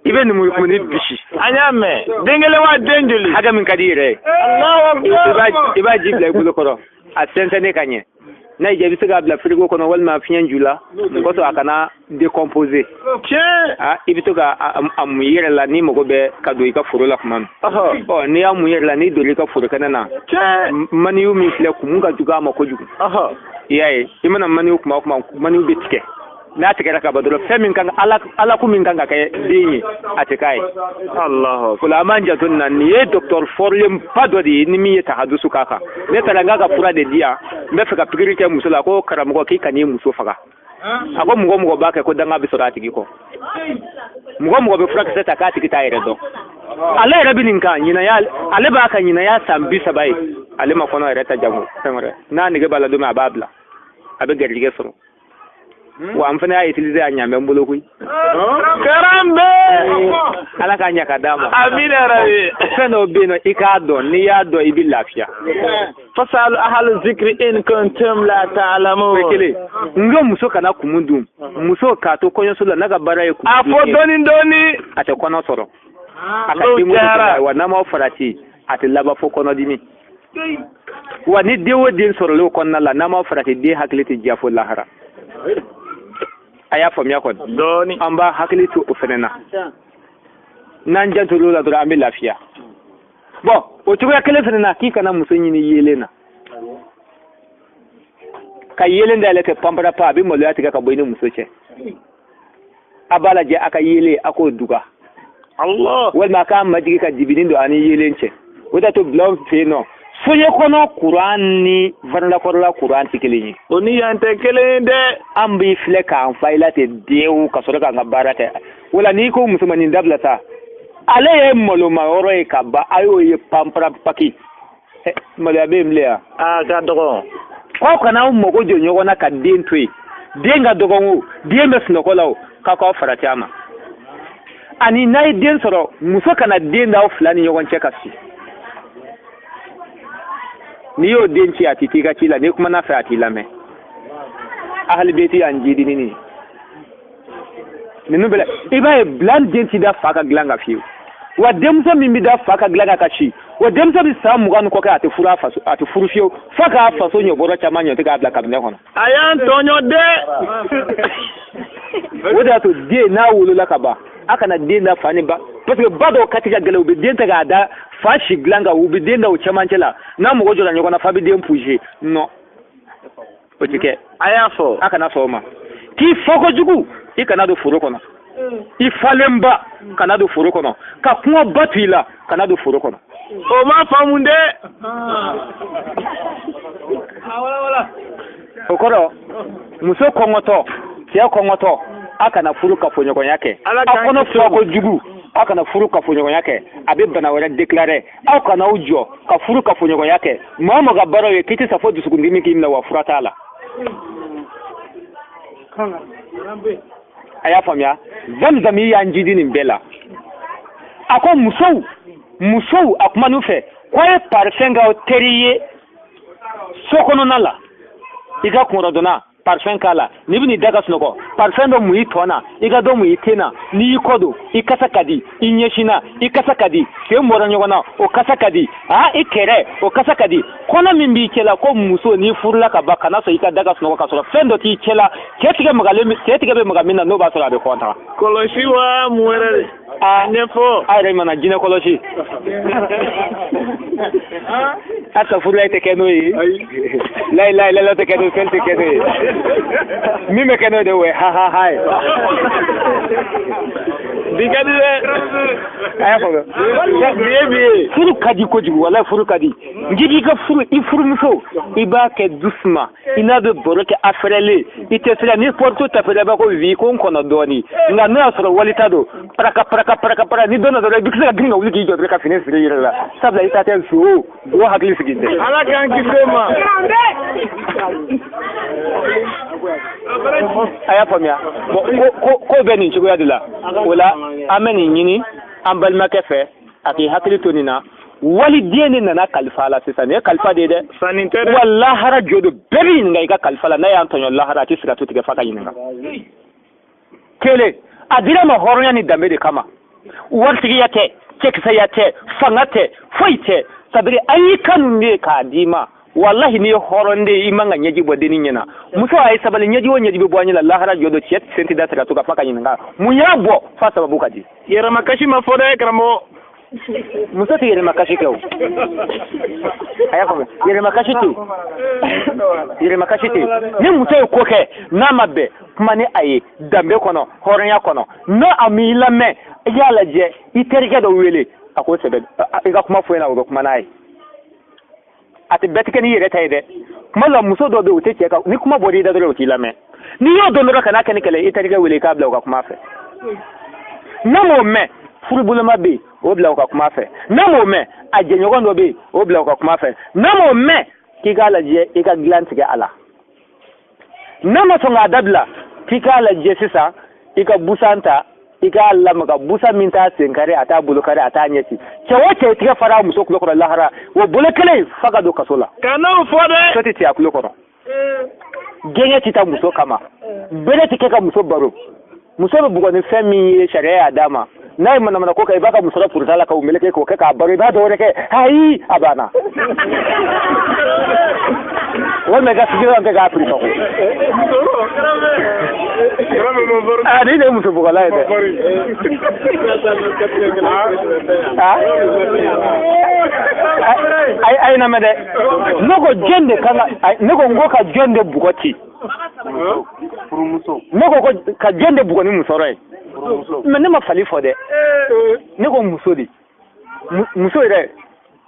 i bɛ nemurukumuni bisi an y'a mɛn den kelen wa den joli hakɛ min ka di i yɛrɛ ye i b'a ji bila i bolo kɔrɔ a sɛnsɛnnen ka ɲɛ n'a y'i diya i bɛ se k'a bila frigo kɔnɔ walima fiɲɛ ju la nin kɔsɔn a kana décomposer i bɛ to k'a mun i yɛrɛ la n'i mago bɛ ka don i ka foro la tuma min n'i y'a mun i yɛrɛ la n'i donna i ka foro kɛnɛ na maniyu min filɛ kumu ka jugu a ma kojugu i y'a ye i mana maniyu kuma o kuma maniyu bɛ tigɛ n'a tigɛra ka ban dɔrɔn fɛn min kan ala ko min kan ka kɛ den ye a tɛ k'a ye o la an b'an janto nin na nin ye docteur fɔrilen ba dɔ de ye ni min ye tahadusu k'a kan ne taara n k'a ka fura de di yan n bɛ fɛ ka pikiri kɛ muso la ko karamɔgɔ k'i kan'i muso faga a ko mɔgɔ mɔgɔ b'a kɛ ko danga bɛ sɔrɔ a tigi kɔ mɔgɔ mɔgɔ bɛ furakisɛ ta k'a tigi t'a yɛrɛ dɔn ale yɛrɛ bɛ nin kan ɲinaya ale b'a ka ɲinaya san 30 ye ale ma kɔnɔ yɛrɛ ta jago fɛn wɛrɛ n'a nege b'a la don min a b'a bila a bɛ garijɛgɛ sɔrɔ wa an fana ya utiliser a ɲamɛ bolo koyi karambe ala k'a ɲa ka d'a ma amina rabi fɛn dɔw bɛ yen nɔ i k'a dɔn n'i y'a dɔn i bɛ lafiya fasalu ahlu zikri in kuntum la ta'lamun o kelen n ko muso kana kumu dun muso k'a to kɔɲɔso la n'a ka baara ye kumu a fɔ dɔɔni a tɛ kɔnɔ sɔrɔ a ka denmuso sɔrɔ wa n'a ma farati a tɛ laban fo kɔnɔdimi wa ni den o den sɔrɔlen o kɔnɔna la n'a ma farati den hakili tɛ diya fo lahara a y'a faamuya kɔni dɔɔni an b'a hakili to o fɛnɛ na n'an jantol'o la dɔrɔn an bɛ lafiya bon o cogoya kelen fɛnɛ na k'i kana muso ɲini yeelen na ka yeelen dayɛlɛ kɛ panpara pa a bɛ maloya tigɛ ka bɔ i ni muso cɛ a b'a lajɛ a ka yeelen a k'o duga Allah walima a k'a majigi ka dibinin don a ni yeelen cɛ o de to bila anw fɛ yen nɔ soɲɛ kɔnɔ kuran ni varanakɔrɔla kuran tɛ kelen ye o ni yan tɛ kelen dɛ an b'i filɛ k'an fa i la ten dewu ka sɔrɔ k'an ka baara kɛ wala n'i ko musomanin dabila sa ale ye maloma yɔrɔ ye ka ban a y'o ye panpara paki maloya bɛ yen bilen yan a ka dɔgɔ k'aw kana aw mago jɔ ɲɔgɔn na ka den to yen den ka dɔgɔn o den bɛ sunɔgɔ la o k'aw farati a ma ani n'a ye den sɔrɔ muso kana den d'aw fila ni ɲɔgɔn cɛ ka si n'i y'o den ci a ti t'i ka ci la n'i kumana fɛ a t'i lamɛn ahali beti y'an jidi nini ninnu bɛɛ i b'a ye bilan den ti da fa ka dilan ka fiyewu wa denmuso min bɛ da fa ka dilan ka si wa denmuso bɛ san 20 ni kɔ kɛ a tɛ furu fiyewu fo k'a faso ɲɛbɔrɔ caman ɲɔ tɛ k'a bila kabinɛ kɔnɔ a y'an tɔɲɔ dɛ o de y'a to den n'a wolola ka ban a kana den da fa ni ba parce que ba dɔw ka tigɛ gɛlɛn u bɛ den ta k'a da fa si dilan kan u bɛ den da o cɛmancɛ la n'a mɔgɔ jɔra ɲɔgɔn na fa bɛ den poussé non o tɛ kɛ a y'a fɔ a kana sɔn o ma k'i fɔ kojugu i kana don foro kɔnɔ i falenba kana don foro kɔnɔ ka kuma ba to i la kana don foro kɔnɔ o ma faamu dɛ o kɔrɔ muso kɔngɔtɔ cɛ kɔngɔtɔ a kana furu kafoɲɔgɔnya kɛ aw kɔnɔ fɔ kojugu aw kana furu kafoɲɔgɔnya kɛ a bɛ bana wɛrɛ déclarer aw kana aw jɔ ka furu kafoɲɔgɔnya kɛ maa o maa ka baara ye k'i tɛ sa fo dusukundimi k'i minɛ wa fura t'a la a y'a faamuya Zamzam y'an jidi nin bɛɛ la a ko musow a kuma n'u fɛ k'a ye parfum k'aw teri ye so kɔnɔna la i ka kungorodonna parfum k'a la n'i bɛ n'i da ka sunɔgɔ parfum dɔ mun i tɔ na i ka dɔ mun i ten na n'i y'i kɔ don i kasa ka di i ɲɛsinna i kasa ka di sen bɔra ɲɔgɔn na o kasa ka di i kɛrɛ o kasa ka di kɔnɔ min b'i cɛ la ko muso n'i furula ka ban kana sɔn i ka da ka sunɔgɔ ka sɔrɔ fɛn dɔ t'i cɛ la cɛ tigɛ bɛ maga min na n'o b'a sɔrɔ a bɛ kɔntan kɔlɔsi wa mun wɛrɛ de a ɲɛfɔ a yɛrɛ mana jinɛ kɔlɔsi a ka furula i tɛ kɛ n'o ye layi tɛ kɛ n'o fɛn tɛ kɛ n'o ye min bɛ kɛ n'o de o ye ha ye bi ka di dɛ a y'a faamuya furu ka di kojugu walayi furu ka di n'i b'i ka furu i furumuso i b'a kɛ doucement i n'a bɛ baro kɛ afɛrɛlen i tɛ se ka ni porte tapera i b'a ko vi ko n kɔnɔ dɔɔnin nka n'o y'a sɔrɔ walita don paraka ni dɔn na dɔrɔn i bɛ se ka girin ka wuli k'i jɔ dɔrɔn ka fini siri i yɛrɛ la sabula i ta tɛ so o hakili sigi tɛ ala k'an kisi ma a y'a faamuya ko bɛ nin cogoya de la o la an bɛ nin ɲini an balimakɛ fɛ a k'i hakili to nin na waliden de nana kalifa la sisan nin ye kalifa de ye dɛ wa lahara jo don bɛɛ b'i ɲininka i ka kalifa la n'a y'an tɔɲɔ lahara a tɛ se ka to tigɛ f'a ka ɲininka kelen a dira ma hɔrɔnya ni danbe de kama waritigiya tɛ cɛkisɛya tɛ fanga tɛ foyi tɛ sabiri an y'i kanu de ye k'a d'i ma wallahi ni hɔrɔn de i man ka ɲɛji bɔ denni ɲɛna muso a ye sabali ɲɛji o ɲɛji bɛ bɔ an ɲɛ la lahara jɔ don cɛ sen tɛ da se ka to ka fa ka ɲininka mun y'a bɔ fa sababu ka di yɛrɛmakasi ma fɔ dɛ karamɔgɔ muso tɛ yɛrɛmakasi kɛ o a y'a faamu yɛrɛmakasi tɛ yɛrɛmakasi tɛ ni muso ye ko kɛ n'a ma bɛn kuma ni a ye danbe kɔnɔ hɔrɔnya kɔnɔ n'o a m'i lamɛn i y'a lajɛ i terikɛ dɔ wele a k'o sɛbɛn i ka kuma fɔ yen na o bɛ kuma n'a ye a tɛ bɛɛ tigɛ n'i yɛrɛ ta ye dɛ kuma la muso dɔ bɛ yen o tɛ cɛ kan ni kuma bɔra i da dɔrɔn o t'i lamɛn n'i y'o dɔn dɔrɔn kana kɛ ni kɛlɛ i terikɛ wele i k'a bila o ka kuma fɛ n'a m'o mɛn furuboloma bɛ yen o bila o ka kuma fɛ n'a m'o mɛn a jɛɲɔgɔn dɔ bɛ yen o bila o ka kuma fɛ n'a m'o mɛn k'i k'a lajɛ i ka dilan tigɛ a la n'a ma sɔn k'a dabila k'i k'a lajɛ sisan i ka busan ta i k'a lamɛn ka busan min t'a sen kari a t'a bolo kari a t'a ɲɛ ci cɛ o cɛ tigɛ fara a muso tulo kɔrɔ lahara o bolo kelen fa ka don kaso la kan'o fɔ dɛ so tɛ ci a tulo kɔrɔ gɛɲɛ ti ta muso kama bere ti kɛ ka muso baro muso bɛ bugɔ ni fɛn min ye sariya y'a d'a ma n'a ye manamana ko kɛ i b'a ka muso la puruta la k'o meleke k'o kɛ k'a baro i b'a dɔwɛrɛ kɛ ayi a banna walima i ka sigilan kɛ k'a piri tɔgɔ ni de ye muso bugɔla ye dɛ ayi namɛ dɛ ne ko jɔn de kan ka ne ko n ko ka jɔn de bugɔ ci ne ko ka jɔn de bugɔ ni musɔrɔ ye mais ne ma fali fɔ dɛ ne ko muso de muso yɛrɛ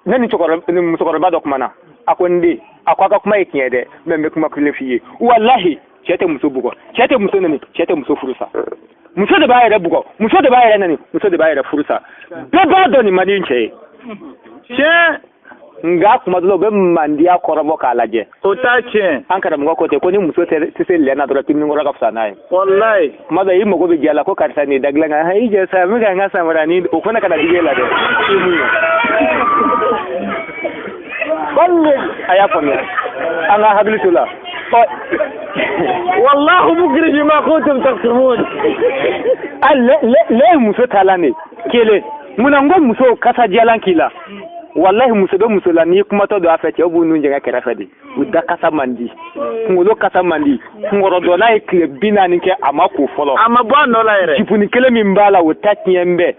ne ni musokɔrɔba dɔ kumana a ko n den a ko a ka kuma ye tiɲɛ dɛ mais n bɛ kuma kelen f'i ye walahi cɛ tɛ muso bugɔ cɛ tɛ muso neni cɛ tɛ muso furu sa muso de b'a yɛrɛ bugɔ muso de b'a yɛrɛ neni muso de b'a yɛrɛ furu sa bɛɛ b'a dɔn nin man di n cɛ ye tiɲɛ nga kuma dɔ la u bɛ mandiya kɔrɔbɔ k'a lajɛ o t'a tiɲɛ an karamɔgɔ ko ten ko ni muso tɛ se lɛ na dɔrɔn timinikɔrɔ ka fisa n'a ye wallahi kuma dɔ i mago bɛ jɛ la ko karisa nin dagilan kan i jɛ sa n bɛ ka n ka samaranin o fana kana digi e la dɛ i mun ye balle a y'a faamuya an ka hakili to la wallahu mukhrij ma kuntum taktumun le muso taalan de kelen munna n ko muso kasajalan k'i la wallahi muso bɛ muso la n'i kumatɔ don a fɛ cɛw b'u nun jɛngɛ kɛrɛfɛ de u da kasa man di kunkolo kasa man di kunkɔrɔdɔ n'a ye tile 40 kɛ a ma ko fɔlɔ a ma bɔ a nɔ la yɛrɛ jipuni kelen min b'a la o ta tiɲɛ n bɛ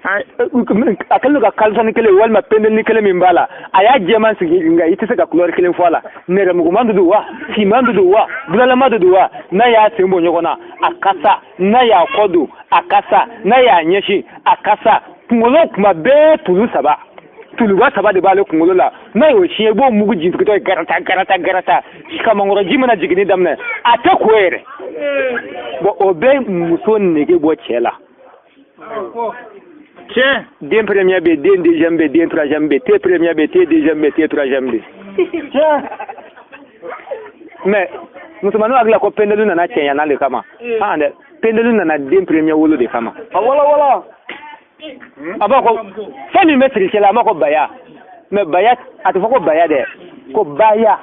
a kɛlen ka kalisani kelen walima pendelini kelen min b'a la a y'a jɛman sigi nka i tɛ se ka couleur kelen fɔ a la nɛrɛmuguman de don wa fiman de don wa bulalama de don wa n'a y'a sen bɔ ɲɔgɔn na a kasa n'a y'a kɔ don a kasa n'a y'a ɲɛsin a kasa kunkolo kuma bɛɛ tulu 3 tuluba 3 de b'ale kunkolo la n'a y'o siɲɛ i b'o mugu jigintɔ ye garata kamankɔrɔ ji mana jigini daminɛ a tɛ ko yɛrɛ bon o bɛ muso nege bɔ cɛ la tiɲɛ den premier bɛ den deuxième bɛ den troisième bɛ te premier bɛ te deuxième bɛ te troisième bɛ tiɲɛ mais musomaninw hakili la ko pendelu nana cɛɲana de kama dɛ pendelu nana den premier wolo de kama wala a b'a ko fɛn min bɛ siri cɛ la a b'a ko baya mais baya a tɛ fɔ ko baya dɛ ko baya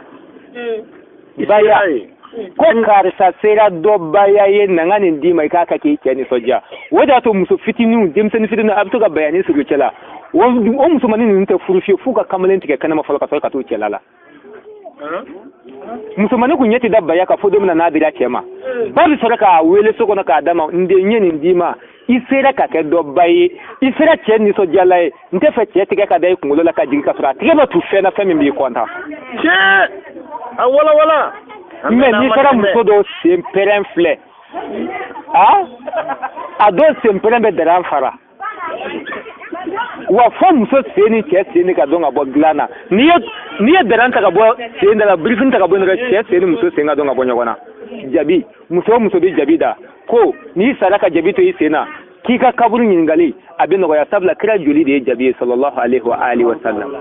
ko karisa sera dɔ baya ye nanga nin d'i ma i k'a kɛ k'i cɛ nisɔndiya o de y'a to muso fitininw denmisɛnnin fitininw a bɛ to ka bayani siri cɛ la o musomanin ninnu tɛ furu fiyewu f'u ka kamalen tigɛ kɛnɛma fɔlɔ ka sɔrɔ ka t'u cɛla la musomanin kun ɲɛ tɛ da baya ka fɔ don min na n'a dira cɛ ma ba bɛ sɔrɔ k'a wele so kɔnɔ k'a d'a ma n den n ye nin d'i ma i sera ka kɛ dɔ ba ye i sera cɛ nisɔndiyala ye n tɛ fɛ cɛ tigɛ ka da i kunkolo la ka jigin ka sɔrɔ a tigɛ ma tu fɛn na fɛn min b'i kɔntan tiɲɛ a wala mais n'i sera muso dɔw sen pɛrɛn filɛ a dɔw sen pɛrɛn bɛ daran fara wa fɔ muso sen ni cɛ sen ka dɔn ka bɔ dilan na n'i ye daran ta ka bɔ sen da la birifin ta ka bɔ dɔrɔn cɛ sen ni muso sen ka dɔn ka bɔ ɲɔgɔn na jabi muso o muso bɛ jabi da ko n'i sara ka jabi to i sen na k'i ka kaburu ɲininkali a bɛ nɔgɔya sabula kira joli de ye jabi ye sallallahu alaihi wa alihi wa sallam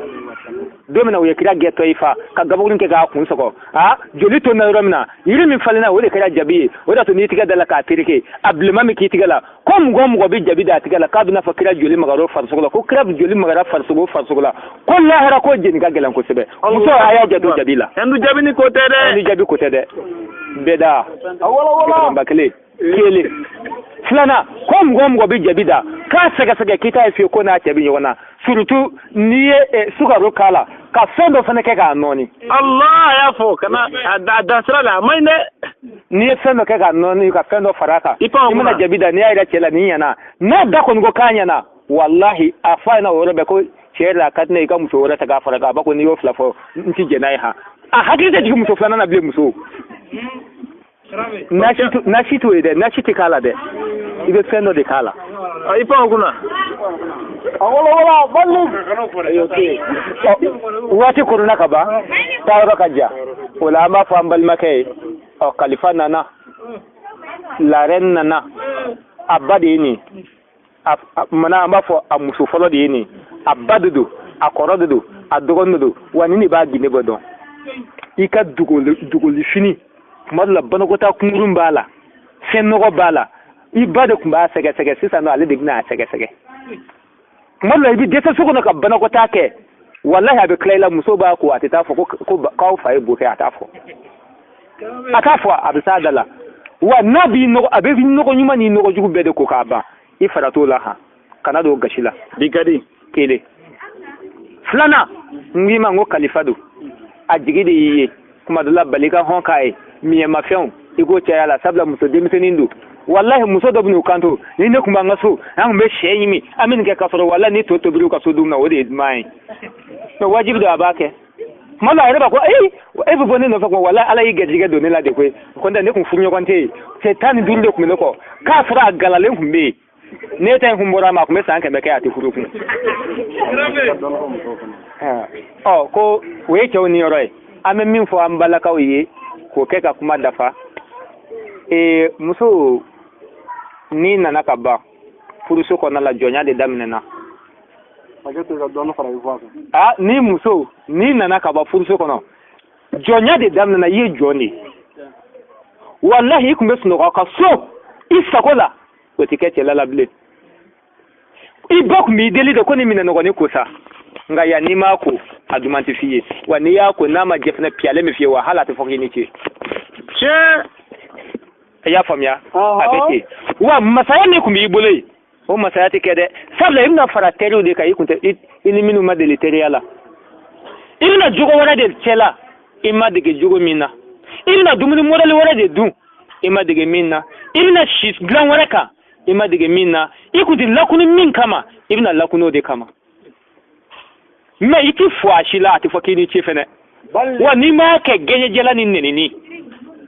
don min na u ye kira gɛtɔ i fa ka gaburunin kɛ k'a kun sɔgɔ joli to na yɔrɔ min na yiri min falenna o de kɛra jabi ye o de to n'i tigɛ da la k'a tereke a bilenman min k'i tigɛ la ko mɔgɔ bɛ jabi da a tigɛ la k'a bɛna fɔ kira joli magara o farisogo la ko kira joli magara farisogo la ko lahara ko jeni ka gɛlɛn kosɛbɛ muso a y'a jato jabi la yandu jabi ni ko tɛ dɛ ni jabi ko tɛ dɛ bɛda ba kelen filanan ko mɔgɔ bɛ jabi da k'a sɛgɛsɛgɛ k'i t'a ye fiye ko n'a cɛ bɛ ɲɔgɔn na surtout n'i ye sukaro k'a la ka fɛn dɔ fana kɛ k'a nɔɔni Allah y'a fɔ kana a dan sira la a maɲi dɛ n'i ye fɛn dɔ kɛ k'a nɔɔni ka fɛn dɔ fara a kan i mana jabi da n'i y'a yɛrɛ cɛ la nin ɲɛna n'a da kɔni ko k'a ɲɛna wallahi a fɔ a ɲɛna o yɔrɔ bɛɛ ko cɛ yɛrɛ a ka di ne ye i ka muso wɛrɛ ta k'a fara kan a b'a ko n'i y'o 2 fɔ n tɛ jɛn n'a ye ha a hakili tɛ jigin muso filanan na bilen muso nasi t'o ye dɛ nasi tɛ k'a la dɛ i bɛ fɛn dɔ de k'a la i pan o kunna waati korona ka ban taayɔrɔ ka ja o la an b'a fɔ an balimakɛ ye kalifa nana larɛn nana a ba de ye nin mana an b'a fɔ a muso fɔlɔ de ye nin a ba de don a kɔrɔ de don a dɔgɔnin de don wa nin de b'a ginde bɔ dɔn i ka dugoli fini kuma dɔ la banakɔtaa kunkurun b'a la fennogo bala ibada kumba sege sege sisa no ale digna sege sege malla ibi deta suko no ka bana ko take wallahi abi klaila muso ba ko atita fo ko ka fa ibu ka atafo abisadala wa nabi no abe no ko nyuma ni no ko jugu bede ko ka ba ifarato la ha kana do gashila digadi kele flana ngima ngo kalifado ajigide yiye kuma dala balika honkai miye mafion igo chayala sabla muso demitenindo wallahi muso do bunu kanto ni ne kuma ngaso an be sheyimi amin ke kasoro wallahi ni to biru kaso dumna wode mai no wajibi da abake mala ere ba ko bu boni no fa ko wallahi ala yige jiga do ne la de ko nda ne kun funyo kwante setan dulde kuma ko ka fura galale kumbe ne tan humbora ma kuma san ka be kai ati furu kun ko we ke woni yoroi amen min fo ambala ka wiye ko ke ka kuma dafa muso ni nana ka ba furuso ko na la jonya de damnena ni muso ni nana ka ba furuso ko no jonya de damnena ye joni wallahi kumbe suno ka so isakola ko tikete la blade ibok mi deli de ko ni minana ko ni kosa nga ya ni mako adumantifiye wani ya ko na ma jefna piale me fiye wahala ta foki ni ce ya famya abete wa masaya ne kuma ibule o masaya take da sabla ibna faraterio de kai kunta iliminu madeliteriala ilna jugo wala de chela imma de jugo mina ilna dumuni modali wala de du imma de mina ilna shis glan wala ka imma de mina ikuti lakunu min kama ibna lakuno de kama me iki fuashi la ati foki ni chefene wa ni ma ke genye jela ni ni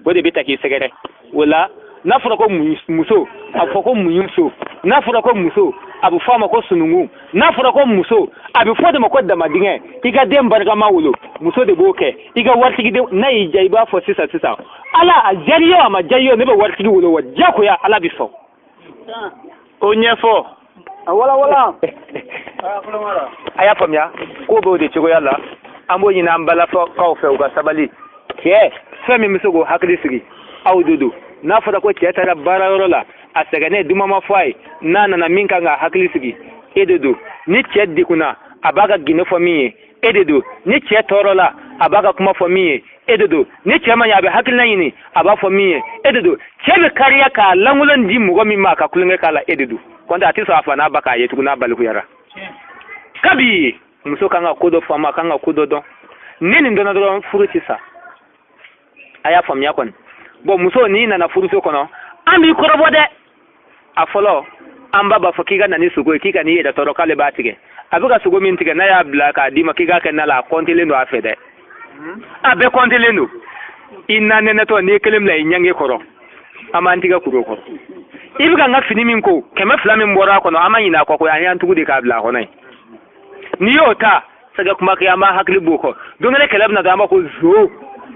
bode bitaki segere wala nafura ko muso afoko muyumso nafura ko muso abu fama ko sunungu nafura ko muso abu fode mako da madinge iga dem barga mawulo muso de boke iga wartigi de nayi jayba fo sisa ala ajariyo ama jayo ne be wartigi wulo wajako ya ala biso onyefo wala aya pamya ko bo de chigo yalla ambo nyina ambala fo ka fe uga sabali ke femi misogo hakli sigi awdudu na fada ko ke tara barayorola asagane duma mafai na minka nga hakli sigi ededu ni cheddi kuna abaga gine fomiye ededu ni chetorola abaga kuma fomiye ededu ni chema yabe hakli na yini aba fomiye ededu chebe kariya ka langulan di mugo mi maka kulunge kala ededu konda atiso afana abaka yetu na baliku yara kabi muso kanga kodo fama kanga kodo don nini ndona do furutisa aya famya kon bo muso ni na furuso kono ambi korobo de afolo amba ba fokiga na ni sugo kika ni da toro kale batige abuga sugo mintige na ya blaka di makiga ken na la kontilendo afede abe kontilendo inna nene to ni kelem la nyange koro amantiga kuro koro ibuga nga fini min ko keme flame mbora kono amanyi na ko ya nyantugu de ka bla konai ni yota saga kuma kiyama hakli boko dongale kelab na dama ko zo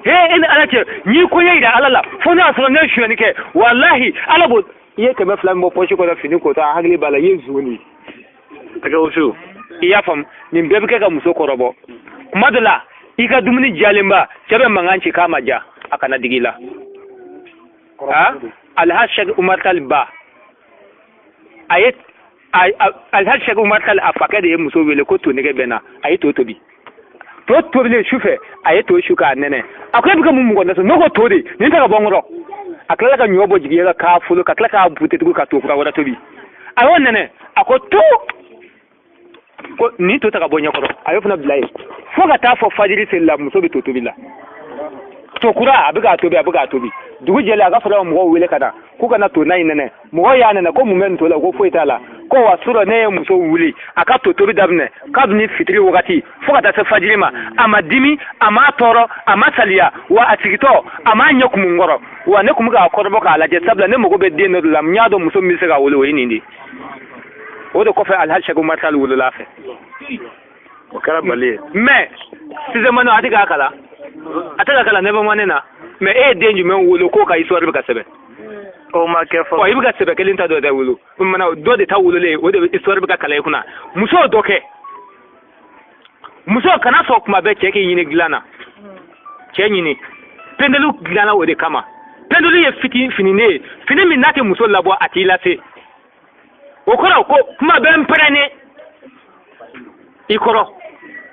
in ana ce ni ko yayi da alala fo na so ne shi ne ke wallahi alabo ye ke me flam mo poshi ko da fini ko ta hagli bala ye zuni daga wasu iya fam ni bebe ke ka muso ko robo madala ika dumuni jalimba cebe manganci kama ja aka na digila alhashag umar talba ayet alhashag umar tal afaka da muso wele ko to ne ke bena ayet to tobi to bile shufe ayeto shuka nene akwai buga mun gonda so noko tode ni ta bongoro akala ka nyobo jigi ka fulu ka kala ka bute tugu ka to kura wada tobi ay won nene ako to ko ni to ta ka bonya koro ayo funa bilai foga ta fo fajiri sella muso bi to tobi la to kura abuga tobi dugu jele aga fara mu wele kada ku kana to nai nene mu ya nene ko mu men to la ko foita la ko wasuro ne muso wuli aka to tobi dabne kabni fitri wakati foga ta se fajiri ma amadimi ama toro ama saliya wa atigito ama nyoku ngoro wa ne kuma ga korbo ka alaje sabla ne mu go be dino lam nyado muso mi se ga wole we nindi o de ko fa alhal shagu martal wulu lafe o kara bali me si zamano atiga kala ne ba manena me denju men wulu ko ka iswar ka sebe o ma kefo o ibuga sebe kelinta do da wulu mana do de ta wulu le o de iswar ka kala kuna muso doke muso kana so kuma be cheke yini glana chenyini pendelu glana o de kama pendulu ye fini ne fini min nati muso labɔ a t'i lase o kɔrɔ ko kuma bɛ n pɛrɛnne i kɔrɔ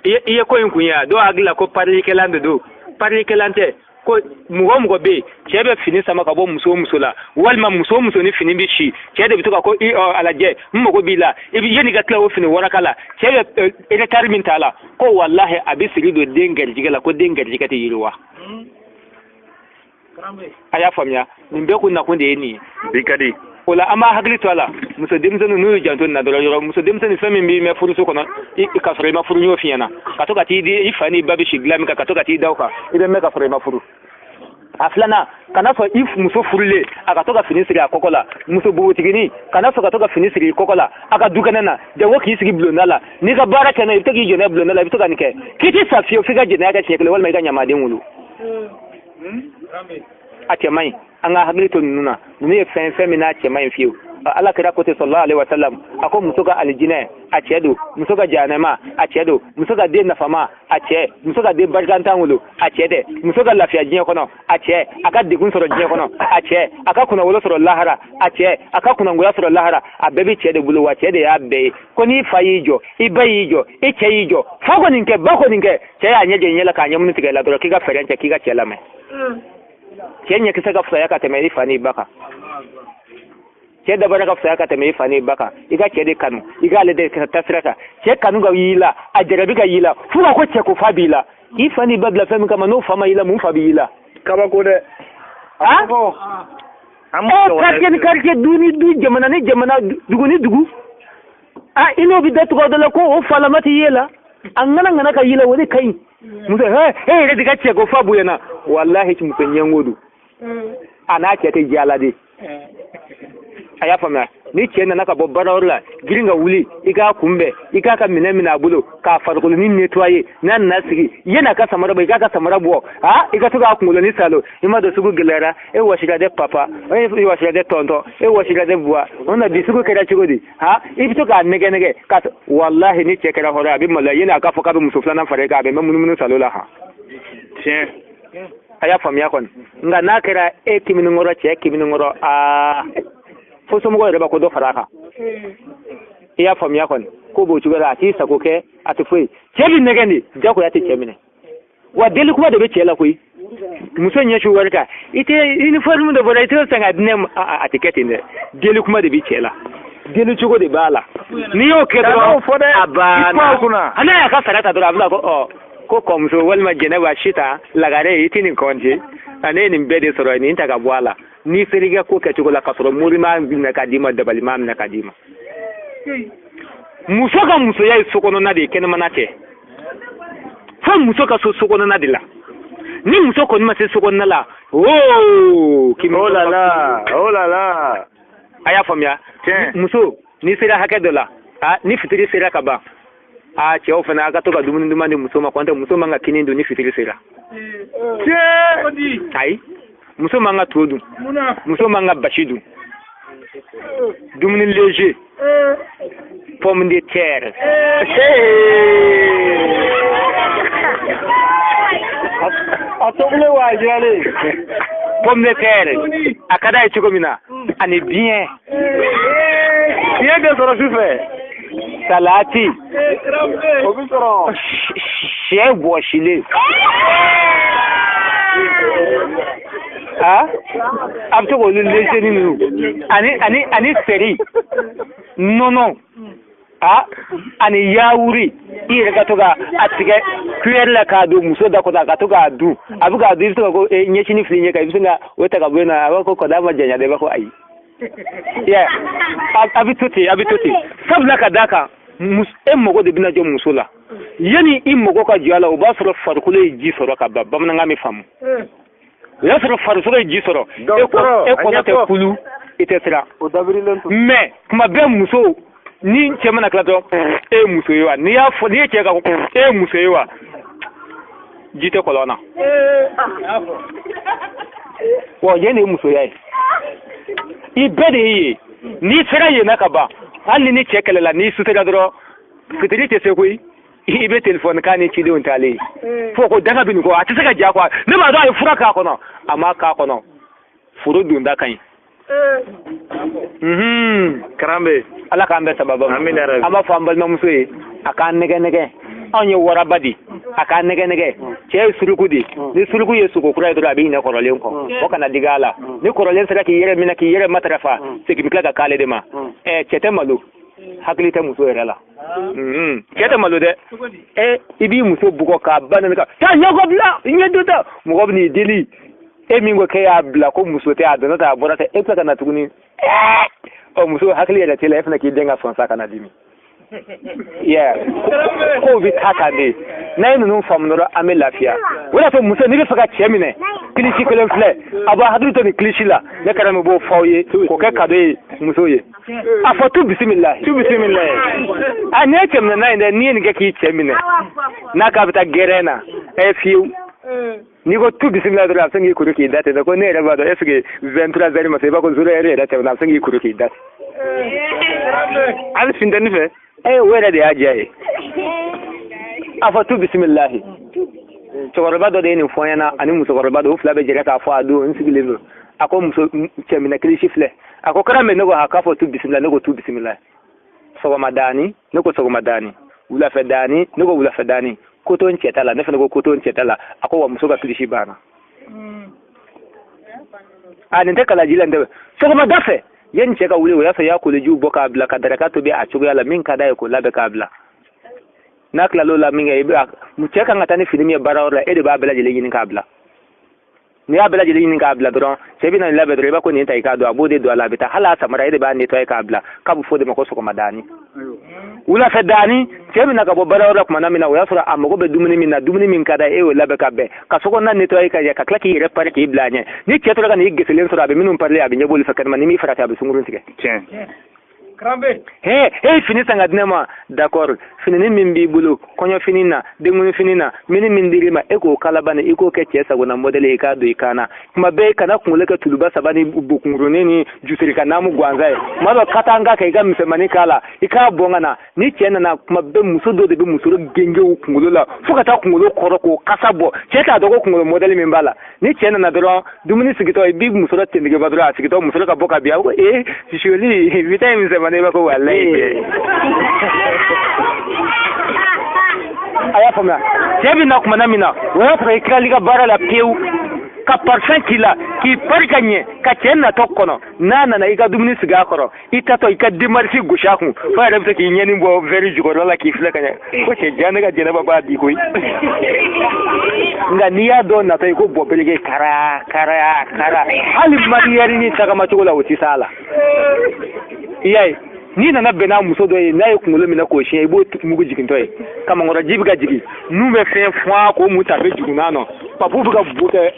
i ye ko in kun ye dɔw hakili la ko parikɛlan de don parikɛlan tɛ ko mɔgɔ bɛ yen cɛ bɛ fini sama ka bɔ muso la walima muso ni fini bɛ si cɛ de bɛ to ka ko alajɛ n mago b'i la i bɛ yanni ka tila o fini waraka la cɛ bɛ retard min t'a la ko walahi a bɛ sigi don den garijɛgɛ la ko den garijɛgɛ tɛ yiriwa a y'a faamuya nin bɛɛ kun nakun de ye nin ye bi ka di o la an b'a hakili to a la muso denmisɛnnin n'u y'u janto nin na dɔrɔn yɔrɔ muso denmisɛnnin fɛn min b'i mɛn furuso kɔnɔ ka sɔrɔ i ma furu ɲ'o f'i ɲɛna ka to ka t'i di i fa ni ba bɛ si dilan min kan ka to ka t'i da o kan i bɛ mɛn ka sɔrɔ i ma furu a filanan kana fɔ i muso furulen a ka to ka fini siri a kɔkɔ la muso bogotigini kana fɔ ka to ka fini siri i kɔkɔ la a ka dukɛnɛ na jango k'i sigi bulonda la n'i ka baara kɛ n'a i bɛ to k'i jɔ n'a ye bulonda la i bɛ to ka nin kɛ k'i ti sa fiyewu f'i ka jɛnɛya kɛ siɲɛ kelen walima i ka ɲamaden wolo a cɛ man ɲi an ka hakili to ninnu na ninnu ye fɛn min n'a cɛ man ɲi fiyewu ala kira ko ten sallallahu alaihi wasallam a ko muso ka alijinɛ a cɛ don muso ka jahanama a cɛ don muso ka den nafama a cɛ muso ka den barikantan wolo a cɛ dɛ muso ka lafiya diɲɛ kɔnɔ a cɛ a ka degun sɔrɔ diɲɛ kɔnɔ a cɛ a ka kunnawolo sɔrɔ lahara a cɛ a ka kunnangoya sɔrɔ lahara a bɛɛ bɛ cɛ de bolo wa cɛ de y'a bɛɛ ye ko n'i fa y'i jɔ i ba y'i jɔ i cɛ y'i jɔ fa ko nin kɛ ba ko nin kɛ cɛ y'a ɲɛ jɛ ɲɛ la k'a ɲɛmunu tigɛ la dɔrɔn k'i ka fɛɛrɛ cɛ k'i ka cɛ lamɛn cɛ ɲɛkisɛ ka fusaya ka tɛmɛ i fa n'i ba kan cɛ dabara ka fusaya ka tɛmɛ i fa n'i ba kan i ka cɛ de kanu i k'ale de tasira kan cɛ kanu ka y'i la a jarabi ka y'i la fo ka ko cɛ ko fa b'i la i fa n'i ba bila fɛn min kama n'o fa ma y'i la mun fa b'i la kabako dɛ quartier du jamana ni jamana dugu ni dugu i n'o bɛ datugu dɔ la ko o falama tɛ ye la a ŋana ka y'i la o de ka ɲi muso yɛrɛ de ka cɛ ko fa bonyana wallahi muso ɲɛngo don a n'a cɛ tɛ jɛ ala de a y'a faamuya ni cɛ nana ka bɔ baarayɔrɔ la girin ka wuli i k'a kunbɛn i k'a ka minɛ minɛ a bolo k'a farikolonin nettoyer n'a nana sigi yanni a ka samara bɔ i k'a ka samara bɔ i ka to k'a kunkolonin salo i ma dɔn sugu gɛlɛyara e wasira dɛ papa e wasira dɛ tɔntɔn e wasira dɛ buwa o na bi sugu kɛra cogo di i bɛ to k'a nɛgɛ ka wallahi ni cɛ kɛra hɔrɔn a bɛ maloya yanni a k'a fɔ k'a bɛ muso filanan fara i kan a bɛ munumunu salo la tiɲɛ a y'a faamuya kɔni nka n'a kɛra e kiminikɔrɔ cɛ kiminikɔrɔ fo somɔgɔw yɛrɛ b'a ko dɔ fara a kan i y'a faamuya kɔni ko b'o cogo la a t'i sago kɛ a tɛ foyi cɛ bɛ nɛgɛn de jagoya tɛ cɛ minɛ wa deli kuma de bɛ cɛ la koyi muso ɲɛsu wari kan i tɛ uniforme dɔ bɔra i tɛ san ka di ne ma a tɛ kɛ ten dɛ deli kuma de bɛ cɛ la deli cogo de b'a la n'i y'o kɛ dɔrɔn a banna a n'a y'a ka sara ta dɔrɔn a bɛna ko kɔmuso walima jɛnɛba sita lagare i tɛ nin kɔnte ne ye nin bɛɛ de sɔrɔ nin ta ka bɔ a la n'i sera i ka ko kɛcogo la ka sɔrɔ morimaa minɛ ka d'i ma dabalimaa minɛ ka d'i ma muso ka musoya ye sokɔnɔna de ye kɛnɛmana tɛ fo muso ka so sokɔnɔna de la ni muso kɔni ma se sokɔnɔna la oh la la a y'a faamuya muso n'i sera hakɛ dɔ la ni fitiri sera ka ban cɛw fana a ka to ka dumuni duman di muso ma kɔntɛ muso man ka kini dun ni fitiri sera ayi muso man ka to dun muso man ka basi dun dumuni léger pomme de terre a tobile wa jale pomme de terre a ka d'a ye cogo min na ani bien de sɔrɔ su fɛ salati o bɛ sɔrɔ sɛ bɔsilen a bɛ to k'olu léger ninnu ani seri nɔnɔ ani yawuri i yɛrɛ ka to ka a tigɛ cuillère la k'a don muso da kɔnɔ ka to k'a dun a bɛ k'a dun i bɛ to ka ko ɲɛsini fili ɲɛ kan i bɛ se ka o ta ka bɔ yen nɔ a b'a ko kɔda ma janya dɛ i b'a fɔ ayi a bɛ to ten sabula ka d'a kan e mago de bɛna jɔ muso la yanni i mago ka jɔ a la o b'a sɔrɔ farikolo ye ji sɔrɔ ka ban bamanankan bɛ faamu o y'a sɔrɔ farikolo ye ji sɔrɔ e kɔnɔ tɛ kulu i tɛ siran mais tuma bɛɛ muso ni cɛ mana tila dɔrɔn e ye muso ye wa n'i y'a fɔ n'i ye cɛ ka ko e ye muso ye wa ji tɛ kɔlɔn na wa yen de ye musoya ye i bɛɛ de y'i ye n'i sera yen na ka ban hali ni cɛ kɛlɛla n'i sutera dɔrɔn fitiri tɛ se koyi i bɛ telefɔni k'a ni cidenw taale ye fo ko daga bɛ nin kɔ a tɛ se ka ja quoi ne b'a dɔn a ye fura k'a kɔnɔ a ma k'a kɔnɔ furu dunda kan karambe ala k'an bɛ sababa Amin ya Rabbi. an b'a fɔ an balimamuso ye a k'an nɛgɛ anw ye waraba di a k'an nɛgɛ cɛ ye suruku di ni suruku ye sogo kura ye dɔrɔn a bɛ ɲinɛ kɔrɔlen kɔ o kana digi a la ni kɔrɔlen sera k'i yɛrɛ minɛ k'i yɛrɛ matarafa segin bɛ tila ka k'ale de ma cɛ tɛ malo hakili tɛ muso yɛrɛ la cɛ tɛ malo dɛ i b'i muso bugɔ k'a ba nɛnɛ ka taa ɲɛkɔ bila ɲɛ dɔ ta mɔgɔ bɛ n'i deli e min ko k'e y'a bila ko muso tɛ a donna ta a bɔra tɛ e bɛ ka na tuguni muso hakili yɛrɛ tɛ la e fana k'i den ka sɔn sa kana dimi kow bɛ taa tan de n'a ye ninnu faamu dɔrɔn an bɛ lafiya o de y'a to muso n'i bɛ fɛ ka cɛ minɛ kilisi kelen filɛ a b'a hakili to nin kilisi la ne kɛra min b'o fɔ aw ye k'o kɛ kado ye muso ye a fɔ tu bisimila nin ye cɛ minɛ n'a ye dɛ n'i ye nin kɛ k'i cɛ minɛ n'a k'a bɛ taa gɛrɛn na fiyewu n'i ko tu bisimila dɔrɔn a bɛ se k'i kuru k'i da ten ko ne yɛrɛ b'a dɔn est ce que 23 heures ma se i b'a ko 0 heure yɛrɛ tɛmɛna a bɛ se k'i kuru k'i da ten hali funtɛni fɛ o yɛrɛ de y'a diya ye a fɔ tu bisimilahi cɛkɔrɔba dɔ de ye nin fɔ n ɲɛna ani musokɔrɔba dɔ o fila bɛ jɛra k'a fɔ a don n sigilen don a ko muso cɛminɛ kilisi filɛ a ko kɛra min ne ko k'a fɔ tu bisimila ne ko tu bisimila sɔgɔma daani ne ko sɔgɔma daani wulafɛ daani ne ko wulafɛ daani koto n cɛ ta la ne fana ko koto n cɛ ta la a ko wa muso ka kilisi banna nin tɛ kalaji la n tɛ sɔgɔmada fɛ yanni cɛ ka wuli o y'a sɔrɔ y'a kolejiw bɔ k'a bila ka daraka tobi a cogoya la min ka d'a ye k'o labɛn k'a bila n'a tilal'o la min kɛ cɛ kan ka taa ni fini min ye baarayɔrɔ la e de b'a bɛɛ lajɛlen ɲini k'a bila n'i y'a bɛɛ lajɛlen ɲini k'a bila dɔrɔn cɛ bɛ na nin labɛn dɔrɔn i b'a ko nin ta i k'a don a b'o de don a la a bɛ taa hali a samara e de b'a nettoyer k'a bila k'a bɛ fɔ o de ma ko sɔgɔma daani wulafɛ daani cɛ bɛ na ka bɔ baarayɔrɔ la tuma min na o y'a sɔrɔ a mago bɛ dumuni min na dumuni min ka d'a ye e y'o labɛn ka bɛn ka sokɔnɔna nettoyer ka ɲɛ ka tila k'i yɛrɛ pari k'i bila a ɲɛ ni cɛ tora ka n'i geselen sɔrɔ a bɛ minnu parilen a bɛ ɲɛ b'olu fɛ kɛnɛma ni min farati a bɛ sunkurun tigɛ fini san ka di ne ma d'accord finini min b'i bolo kɔɲɔfini na denkundi na mini min dir'i ma e k'o kala bani i k'o kɛ cɛ sagona modèle ye i k'a don i kan na tuma bɛɛ kana kunkolo kɛ tuluba saba ni bokunkurunin ni jusiri ka naamu gansan ye tuma dɔ katanga kɛ i ka misɛnmanin k'a la i k'a bɔn ka na ni cɛ nana tuma bɛɛ muso dɔ de bɛ muso gengew kunkolo la fo ka taa kunkolo kɔrɔ k'o kasa bɔ cɛ t'a dɔn ko kunkolo modèle min b'a la ni cɛ nana dɔrɔn dumuni sigitɔ i b'i muso dɔ tentigɛba dɔrɔn a sigitɔ muso dɔ ka bɔ ka bin a ko joli vita ye misɛnmanin i b'a ko walayi a y'a faamuya cɛ bɛ na kumana min na o y'a sɔrɔ i tilali ka baara la pewu ka parfum k'i la k'i pari ka ɲɛ ka cɛ natɔ kɔnɔ n'a nana i ka dumuni sigi a kɔrɔ i tatɔ i ka demarisi gosi a kun fo yɛrɛ bɛ se k'i ɲɛni bɔ vɛri jukɔrɔla la k'i filɛ ka ɲɛ ko cɛ ja ne ka jɛnɛba b'a di koyi nka n'i y'a dɔn natɔ i ko bɔ belege kara hali mariyɛri ni tagamacogo la o tɛ s'a la i y'a ye n'i nana bɛn n'a muso dɔ ye n'a ye kunkolo minɛ k'o siɲɛ i b'o mugu jigintɔ ye kamankɔrɔ ji bɛ ka jigin n'u bɛ fɛn fɔn k'o mu ta a bɛ jigin n'a nɔ papu bɛ ka bo kɛ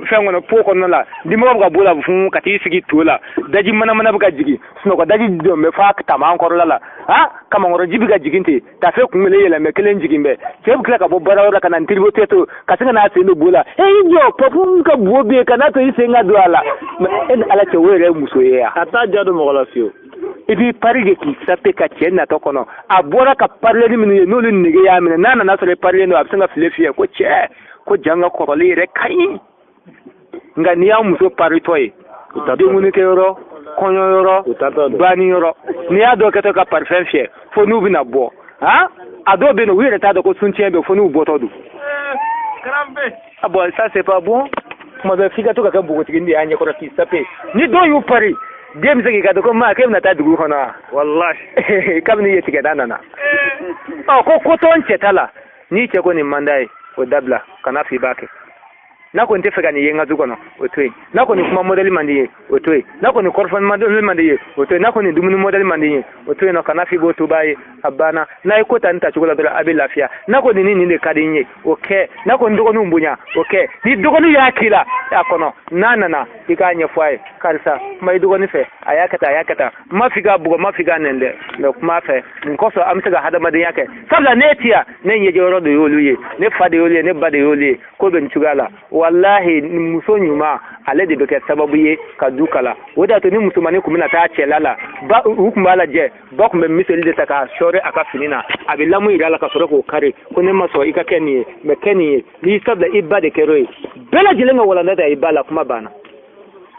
fɛn kɔnɔ po kɔnɔna la dimɔgɔ bɛ ka b'o la fun ka t'i sigi to la daji manamana bɛ ka jigin sunɔgɔ daji dɔn bɛ f'a tama kɔrɔla la kamankɔrɔ ji bɛ ka jigin ten tafe kunkolo yɛlɛmɛ kelen jigin bɛɛ cɛ bɛ tila ka bɔ baarayɔrɔ la ka na n tiribo to ka se ka n'a sen don bo la i jɔ papu ka bo bɛ yen ka n'a to i sen ka don a la e ni ala cɛ o yɛrɛ ye muso ye yan a t'a ja don mɔgɔ la fiyewu i b'i pari de k'i sape ka cɛ natɔ kɔnɔ a bɔra ka parileni minnu ye n'olu nege y'a minɛ n'a nana sɔrɔ i parilen don a bɛ se ka file fiyɛ ko cɛ ko ja n ka kɔrɔlen yɛrɛ ka ɲi nka n'i y'a muso paritɔ ye denkunikɛyɔrɔ kɔɲɔyɔrɔ baniyɔrɔ n'i y'a dɔw kɛtɔ ka parifɛn fiyɛ fo n'u bɛna bɔ a dɔw bɛ yen u yɛrɛ t'a dɔn ko suncɛn bɛ fo n'u bɔtɔ don bon ça c'est pas bon tuma bɛɛ f'i ka to ka kɛ npogotigini de y'a ɲɛkɔrɔ k'i sape ni dɔw y'u pari den bɛ se k'i ka dɔn ko maa k'e bɛna taa dugu kɔnɔ wa walahi kabini ye tigɛda nana ko tɔn cɛ ta la n'i cɛ ko nin man d'a ye o dabila kana f'i b'a kɛ n'a kɔni tɛ fɛ ka nin ye n ka du kɔnɔ o to yen n'a kɔni kuma modèle man di ye o to yen n'a kɔni kɔrɔfɔni modèle man di ye o to yen n'a kɔni dumuni modèle man di ye o to yen nɔ kana f'i b'o to b'a ye a banna n'a ye ko ta nin tacogo la dɔrɔn a bɛ lafiya n'a kɔni nin de ka di n ye o kɛ n'a kɔni dɔgɔninw bonya o kɛ ni dɔgɔnin y'a k'i la a kɔnɔ n'a nana i k'a ɲɛfɔ a ye karisa kuma i dɔgɔnin fɛ a y'a kɛ tan n ma f'i k'a bugɔ n ma f'i k'a nɛn dɛ mɛ kuma fɛ nin kɔsɔn an bɛ se ka hadamadenya kɛ sabula ne ti yan ne ɲɛjɛyɔrɔ de y'olu ye ne fa de y'olu ye ne ba de y'olu ye ko bɛ nin cogoya la wallahi muso ɲuman ale de bɛ kɛ sababu ye ka du kala o de y'a to ni musomanin kun bɛna taa cɛla la u kun b'a lajɛ ba kun bɛ miseli de ta k'a sɔɔri a ka fini na a bɛ lamu yir'a la ka sɔrɔ k'o kari ko ne ma sɔn i ka kɛ nin ye mɛ kɛ nin ye n'i sabula i ba de kɛr'o ye bɛɛ lajɛlen ka walanda ta i ba la kuma banna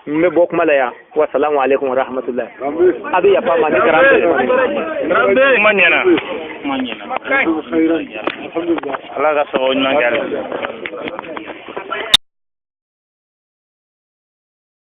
me bɔ kuma la yan wasalamu alaikum wa rahmatullahi a bɛ yafa ma ni karambe ma ɲɛna ala ka sababu ɲuman kɛ